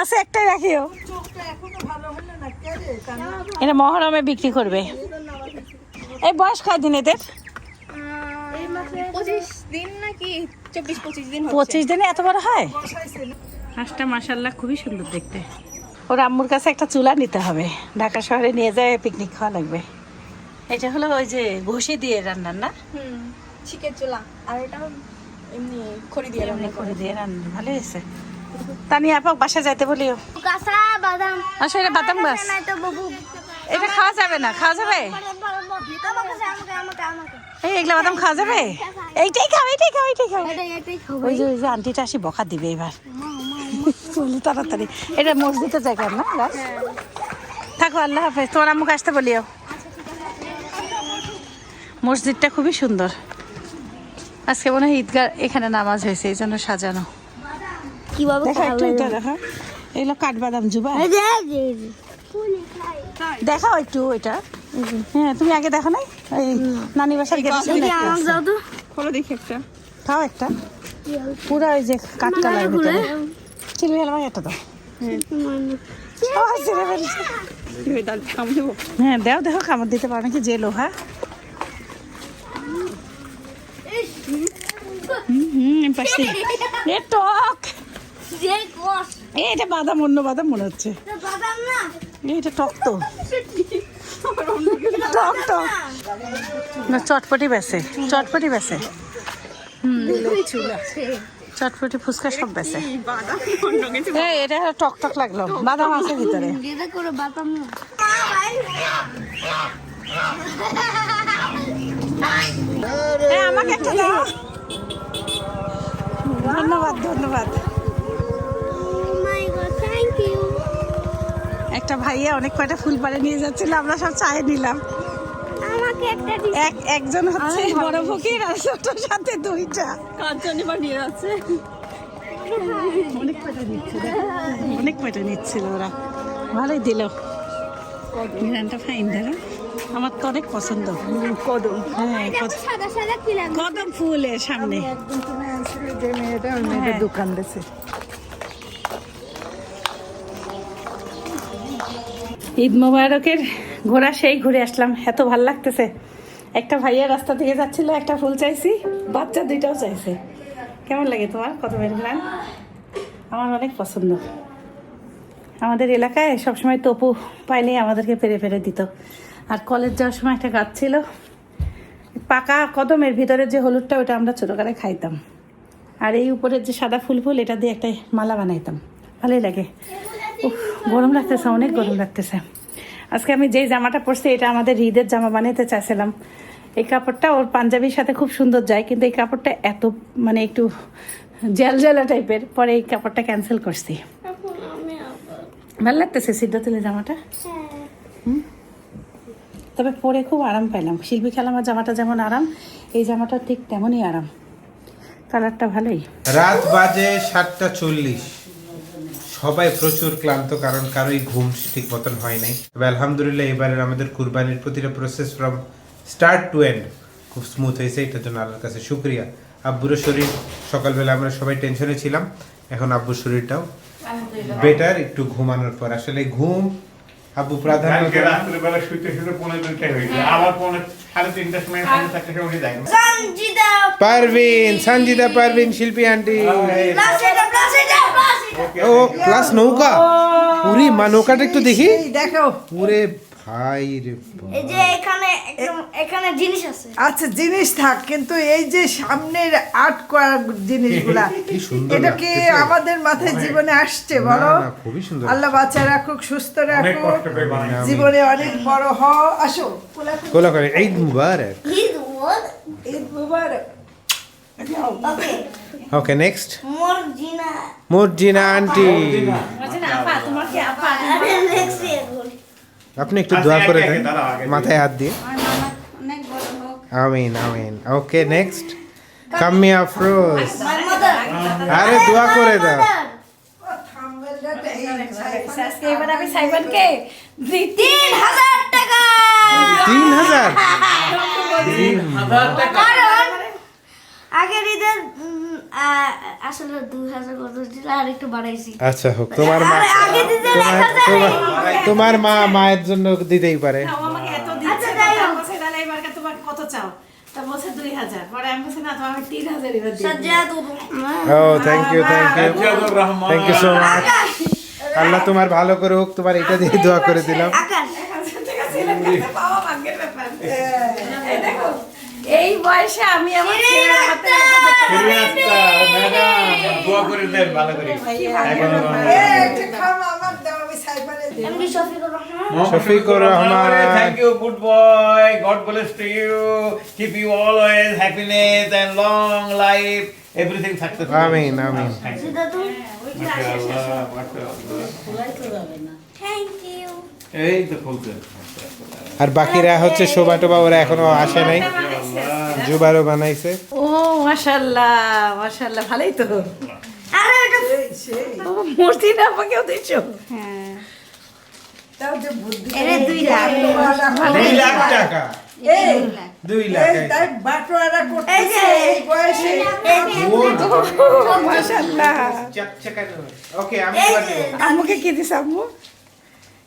আচ্ছা একটাই রাখিও। এটা মহরমে বিক্রি করবে। এই বয়স কয় দিন এদের? 25 দিন নাকি 24-25 দিন। 25 দিনে এত বড় হয়? হাঁসটা মাশাআল্লাহ খুবই সুন্দর দেখতে। ওর আম্মুর কাছে একটা চুলা নিতে হবে, ঢাকা শহরে নিয়ে যায় পিকনিক খাওয়া লাগবে। এটা হলো ওই যে ঘষি দিয়ে রান্নার না? চিকেন চুলা, আর এটা এমনি খড়ি দিয়ে রান্না করে দিয়ে রান্না। ভালো হয়েছে। তানিয়া আপা বাসা যাইতে বলিও। কাঁচা বাদাম। আচ্ছা এটা বাদাম গাছ, না তো বাবু এটা খাওয়া যাবে না? খাওয়া যাবে? এই এগুলা বাদাম খাওয়া যাবে? এইটাই খাও, এইটাই খাও, এইটাই খাও। ওই যে আন্টিটা আসি বকা দিবে এবার, চলো তাড়াতাড়ি। এটা মসজিদের জায়গা না গাছ? থাকো, আল্লাহ হাফেজ। তোমার আম্মুকে আসতে বলিও। মসজিদটা খুবই সুন্দর। আজকে মনে হয় ঈদগাহ এখানে নামাজ হয়েছে, এই জন্য সাজানো। কিভাবে দেখো একটু এটা দেখো, এগুলো কাঠবাদাম জুবা। দেখাও একটু ওইটা। হ্যাঁ তুমি আগে দেখো নাই? এই নানি বাসার গেটে খোলো দেখি একটা। খাও একটা, পুরো ওই যে কাঠ কালার ভিতরে। চিনি ভাই একটা দাও। হ্যাঁ দাও, দেখো কামড় দিতে পারো নাকি, যে লোহা। পাশে টক এটা বাদাম, অন্য বাদাম মনে হচ্ছে। এটা টক তো, টক টক না, চটপটি বেছে, চটপটি বেছে। চটপটি ফুচকা সব বেছে। এটা টক টক লাগলো, বাদাম আছে ভিতরে। আমাকে একটা দাও। ধন্যবাদ ধন্যবাদ। একটা ভাইয়া অনেক কয়টা ফুল পাড়ে নিয়ে যাচ্ছিল, আমরা সব চায়ে নিলাম। একজন হচ্ছে বড় ফকির আর ছোটর সাথে দুইটা নিয়ে যাচ্ছে। অনেক কয়টা নিচ্ছিল ওরা, ভালোই দিল। গানটা ফাইন ধরো, আমার তো অনেক পছন্দ। কদম, হ্যাঁ কদম ফুলের সামনে যে মেয়েটা ওই মেয়েটার দোকান দিয়েছে। ঈদ মোবারকের ঘোরা সেই ঘুরে আসলাম, এত ভাল লাগতেছে। একটা ভাইয়া রাস্তা থেকে যাচ্ছিল, একটা ফুল চাইছি, বাচ্চা দুইটাও চাইছে। কেমন লাগে তোমার কদমের ঘ্রাণ? আমার অনেক পছন্দ। আমাদের এলাকায় সবসময় তপু পাইলেই আমাদেরকে পেরে পেরে দিত। আর কলেজ যাওয়ার সময় একটা গাছ ছিল পাকা কদমের ভিতরে যে হলুদটা, ওটা আমরা ছোটোকালে খাইতাম। আর এই উপরের যে সাদা ফুল ফুল, এটা দিয়ে একটা মালা বানাইতাম, ভালোই লাগে। গরম লাগতেছে, অনেক গরম লাগতেছে। আজকে আমি যেই জামাটা পরছি, এটা আমাদের ঈদের জামা বানাইতে চাইছিলাম। এই কাপড়টা ওর পাঞ্জাবির সাথে খুব সুন্দর যায়, কিন্তু এই কাপড়টা এত মানে একটু জেলজেলা টাইপের, পরে এই কাপড়টা ক্যান্সেল করছি। ভালো লাগতেছে সিদ্ধাতুলের জামাটা। তবে পরে খুব আরাম পাইলাম। শিল্পী খালামার জামাটা যেমন আরাম, এই জামাটা ঠিক তেমনই আরাম। কালারটা ভালোই। রাত বাজে 7:40। সবাই প্রচুর ক্লান্ত, কারণ কারোই ঘুম ঠিক মতন হয় নাই। তবে আলহামদুলিল্লাহ এবারের আমাদের কুরবানির প্রতিটা process from start to end খুব স্মুথ হয়েছে, এটার জন্য আল্লাহর কাছে শুকরিয়া। আব্বুর শরীর, সকালবেলা আমরা সবাই টেনশনে ছিলাম, এখন আব্বুর শরীরটাও বেটার একটু ঘুমানোর পর। আসলে ঘুম আব্বু প্রাধান্য। রাত্রিবেলা শুইতে শুইতে 2:30 হয়ে যায়, আবার 3:30 সময় থাকতে উঠে যায়। পারভিন, সঞ্জিদা পারভিন, শিল্পী আন্টি। ও ক্লাস নৌকা, পুরি মা নৌকাটা একটু দেখি। দেখো পুরে ভাই রে, এই যে এখানে জিনিস আছে। আচ্ছা জিনিস থাক, কিন্তু এই যে সামনের আর্ট করা জিনিসগুলা, কি সুন্দর এটা কি লাগতেছে। আমাদের মাথায় জীবনে আসছে বলো? না, খুবই সুন্দর। আল্লাহ বাচ্চা রাখুক, সুস্থ রাখুক, জীবনে অনেক বড় হ। আসো কোলা করে ঈদ মুবারক। ঈদ মুবারক। Okay next Marjina Marjina aunty, তোমার কি আপা? আপনি একটু দোয়া করে দেন মাথায় হাত দিয়ে। আমিন আমিন। ওকে নেক্সট কাম্মি আফরোজ, আরে দোয়া করে দাও। এবার আমি সাইবানকে 3000 টাকা। 3000? কারণ আগের ঈদের আসলে 2000 কত ছিল, আর একটু বাড়াইছি। আচ্ছা হোক, তোমার মা, আগে দিতে 1000। তোমার মা মায়ের জন্য দিতেই পারে। আমাকে এত দিচ্ছে, বলছে তাহলে এবার তোমার কত চাও? তা বলছে 2000। পরে আমি বলছি না, তোমার 3000 এবার দিই। ও thank you thank you thank you so much. Allah তোমার ভালো করুক, তোমার এটা দিয়ে দোয়া করে দিলাম। পাওয়া ভাগ্যের ব্যাপার। এই দেখো, এই বয়সে আমি আমার ছেলের হাতে দোয়া করে দেন ভালো করে। Shafiqur Rahman, thank you, good boy. God bless to you. Keep you always happiness and long life. Everything successful. আমিন আমিন। Thank you. এই তো ফুলছে। আর বাকিরা হচ্ছে শোভা টোবা, ওরা এখনো আসে নাই, জুবারও বানাইছে। ও মাশাআল্লাহ মাশাআল্লাহ, ভালোই তো। আরে এটা ও মর্জিনা আমাকেও দিছো? হ্যাঁ, তাও যে বুদ্ধি। এরে 2 লাখ। 2 লাখ টাকা। 2 লাখ। তাই বাটোয়ারা করতেছে এই বয়সে। মাশাআল্লাহ। ওকে আমি এবার দেব। আম্মুকে কি দিছ আম্মু?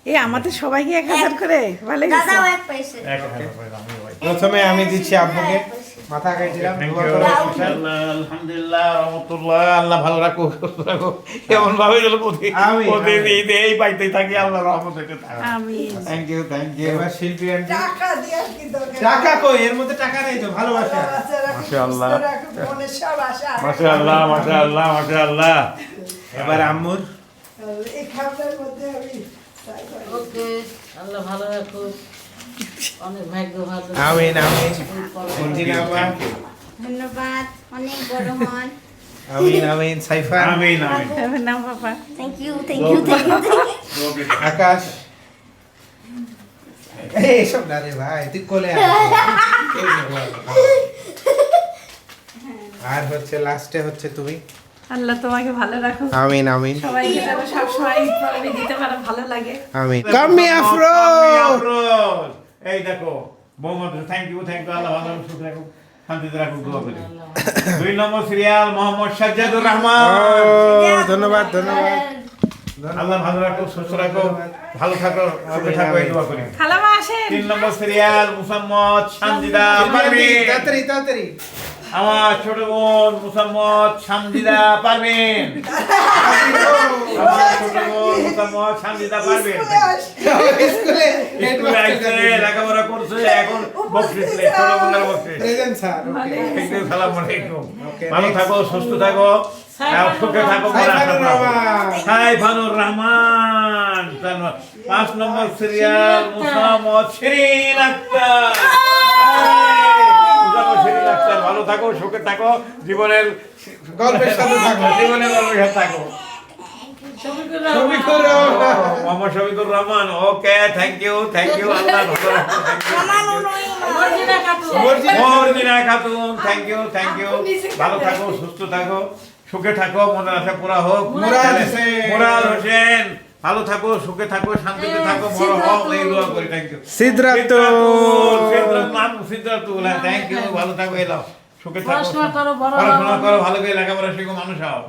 এই আমাদের সবাইকে 1000 করে, ভালো দাদাও এক পয়সা। প্রথমে আমি দিচ্ছি আব্বুকে, মাথা খাইছিলাম Thank you. মাশাআল্লাহ, আলহামদুলিল্লাহ, রহমতুল্লাহ, আল্লাহ ভালো রাখো, সুস্থ রাখো। এমন ভাবে যেন প্রতিদিন এই পাইতেই থাকি, আল্লাহ রহমত হইতে থাকে। Thank you, thank you. এবার শিল্পী আন্টি টাকা দিয়ে কি দরকার? টাকা কই, এর মধ্যে টাকা নেই তো, ভালোবাসা। মাশাআল্লাহ, মনে সব আশা মাশাআল্লাহ, মাশাআল্লাহ, মাশাআল্লাহ। এবার আম্মুর এই খাবারের মধ্যে আমি ওকে, আল্লাহ ভালো রাখো, অনেক ভাগ্য ভালো। আমিন আমিন। মন্দিরা আপা ধন্যবাদ, অনেক বড় হন। আমিন আমিন। সাইফান আমিন আমিন। নাম বাবা। Thank you, thank you, thank you. আকাশ এই সব না রে ভাই, তুই কোলে আয়। আর হচ্ছে লাস্টে হচ্ছে তুমি। আল্লাহ তোমাকে ভালো রাখো। আমিন আমিন। সবাইকে যেন সবসময় ঈদ পালনে দিতে পারো, ভালো লাগে। আমিন। কাম্মি আফরোজ, এই দেখো মোহাম্মদ, থ্যাংক ইউ, আল্লাহ ভালো রাখুন, সুস্থ রাখুন, শান্তিতে রাখুন, দোয়া করি। 2 নম্বর সিরিয়াল মোহাম্মদ সাজ্জাদুর রহমান। ধন্যবাদ ধন্যবাদ। আল্লাহ ভালো রাখো, সুস্থ রাখো, ভালো থাকো, সুখে থাকো, এই দোয়া করি। খালামা আসেন। 3 নম্বর সিরিয়াল মুসাম্মদ সামজিদা পারভিন। তাড়াতাড়ি তাড়াতাড়ি। আমার ছোট বোন মুসাম্মদ সামজিদা পারভিন। আমার ছোট বোন মুসাম্মদ সামজিদা পারভিন। স্কুলে স্কুলে আইছে, লেখাপড়া করছে, এখন বকশিস নেই, ছোট বোনের বকশিস। Present sir. আসসালামু আলাইকুম। ভালো থাকো, সুস্থ থাকো, সুখে থাকো। সাইফানুর রহমান। 5 নম্বর সিরিয়াল মুসাম্মদ শিরিন আক্তার। শিরিন আক্তার, ভালো থাকো, সুখে থাকো, জীবনের গল্পের সাথে থাকো। জীবনের গল্পের সাথে থাকো। মোহাম্মদ শফিকুর রহমান। ওকে, থ্যাংক ইউ, আল্লাহ ভালো রাখো। মর্জিনা খাতুন, থ্যাংক ইউ, ভালো থাকো, সুস্থ থাকো, সুখে থাকো, মনের আশা পুরা হোক। মুরাদ হোসেন, ভালো থাকো, সুখে থাকো, শান্তিতে থাকো, বড় হও, এই দোয়া করি। Thank you. Siddharth Siddharth, thank you, ভালো থাকো, এলাও, সুখে থাকো, পড়াশোনা করো, বড় পড়াশোনা করো, ভালো করে লেখাপড়া শিখো, মানুষ হও।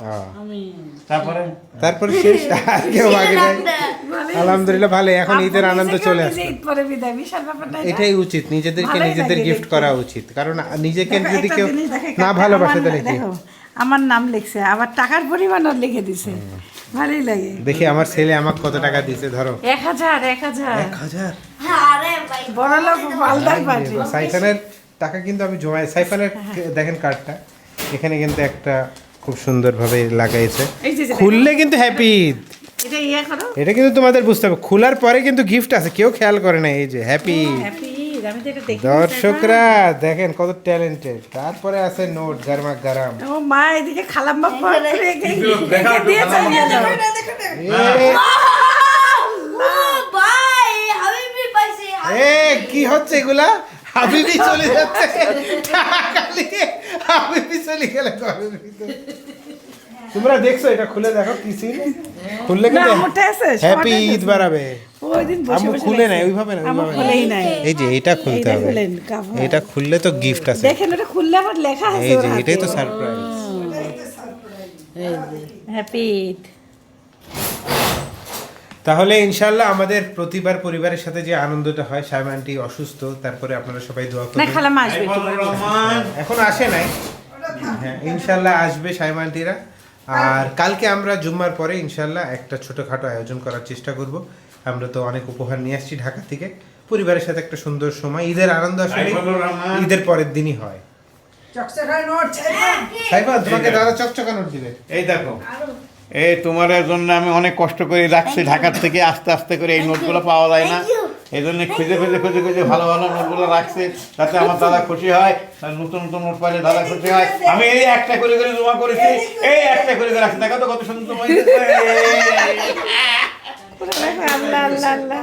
তারপরে শেষ, আর কেউ বাকি নাই। আলহামদুলিল্লাহ ভালো। এখন ঈদের আনন্দ চলে আসছে। ঈদ পরে বিদায়, বিশাল ব্যাপার না? এটাই উচিত, নিজেদেরকে ভালোই নিজেদের লাগে গিফট দেখতে। করা উচিত, কারণ নিজেকে দেখো, যদি একটা কেউ জিনিস দেখো, না ভালোবাসে তাহলে কি? দেখো, আমার নাম লিখছে, আবার টাকার পরিমাণও লিখে দিছে, ভালোই লাগে। দেখি আমার ছেলে আমাকে কত টাকা দিয়েছে, ধরো 1000 1000। বড় লোক মালদার পার্টি। সাইফানের টাকা কিন্তু আমি জমাই। সাইফানের দেখেন কার্ডটা, এখানে কিন্তু একটা খুব সুন্দরভাবে লাগাইছে। খুললে কিন্তু হ্যাপি ঈদ। এটা করো, এটা কিন্তু তোমাদের বুঝতে হবে, খোলার পরে কিন্তু গিফট আছে, কেউ খেয়াল করে না। এই যে হ্যাপি হ্যাপি ঈদ, আমি তো এটা দেখি। দর্শকরা দেখেন কত ট্যালেন্টেড। তারপরে আছে নোট গারমা গারাম। ও মা, এদিকে খালাম্মা পড়ে রেখে দিয়ে চলে গেল। এ কি হচ্ছে এগুলা? হাবিবি চলে যাচ্ছে, হাবিবি চলে গেল ঘরের ভিতরে। তোমরা দেখছো এটা খুলে দেখো কি ছিল, খুললে কিন্তু হ্যাপি ঈদ বাড়াবে। আম্মু খুলে নাই ওইভাবে না, এই যে এটা খুলতে হবে, এটা খুললে তো গিফট আছে। দেখেন এটা খুললে আবার লেখা আছে, এই যে এটাই তো সারপ্রাইজ। হ্যাপি ঈদ। তাহলে ইনশাআল্লাহ আমাদের প্রতিবার পরিবারের সাথে যে আনন্দটা হয়, শাইমা আন্টি অসুস্থ, তারপরে আপনারা সবাই দোয়া না, করবেন। খালাম্মা আসবে, এখন আসে নাই, হ্যাঁ ইনশাআল্লাহ আসবে শাইমা আন্টিরা। আর কালকে আমরা জুম্মার পরে ইনশাআল্লাহ একটা ছোটখাটো আয়োজন করার চেষ্টা করব। আমরা তো অনেক উপহার নিয়ে আসছি ঢাকা থেকে, পরিবারের সাথে একটা সুন্দর সময়, ঈদের আনন্দ আসলে ঈদের পরের দিনই হয়। চকচকা নোট সাইফা, তোমাকে দাদা চকচকা নোট দিবে। এই দেখো, এই তোমার জন্য আমি অনেক কষ্ট করে রাখছি, ঢাকার থেকে আস্তে আস্তে করে এই নোটগুলো পাওয়া যায় না, এই জন্য খুঁজে ভালো ভালো নোটগুলো রাখছি, যাতে আমার দাদা খুশি হয়। নতুন নোট পাইলে দাদা খুশি হয়। আমি এই একটা করে জমা করেছি, এই একটা করে রাখছি। দেখো তো কত সুন্দর। আল্লাহ আল্লাহ আল্লাহ,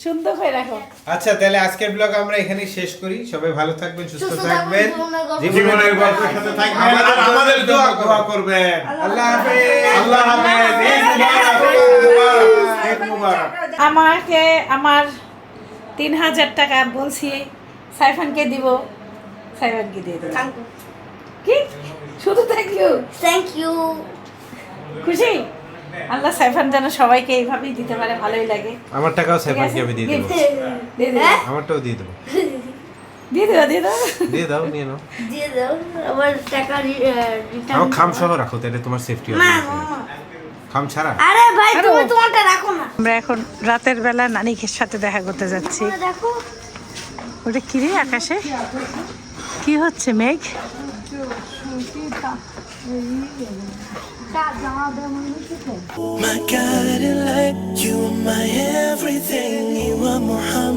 সুন্দর করে রাখো। আচ্ছা, তাহলে আজকের ব্লগ আমরা এখানেই শেষ করি। সবাই ভালো থাকবেন, সুস্থ থাকবেন, জীবনের গল্পের সাথে থাকবেন, আমাদের দোয়া করবেন। আল্লাহ হাফেজ। আল্লাহ হাফেজ। ঈদ মুবারক। আমাকে আমার 3000 টাকা বলছি সাইফানকে দিব, সাইফানকে দিয়ে দেব। কি শুধু থ্যাংক ইউ। খুশি? আল্লাহ সাইফান যেন সবাইকে এইভাবেই দিতে পারে, ভালোই লাগে। আমার টাকাও সাইফানকে আমি দিয়ে দেবো, দিয়ে দেব। আমারটাও দিয়ে দেবো। দিয়ে দাও দিয়ে দাও দিয়ে দাও, নিয়ে নাও। দিয়ে দাও আবার টাকা তাও খাম সহ রাখো, তাহলে তোমার সেফটি হবে। খাম ছাড়া? আরে ভাই তুমি তোমারটা রাখো না। আমরা এখন রাতের বেলা নানিকের সাথে দেখা করতে যাচ্ছি। দেখো ওটা কি রে আকাশে কি হচ্ছে? মেঘ? My guiding light, you are my everything. You are Muhammad.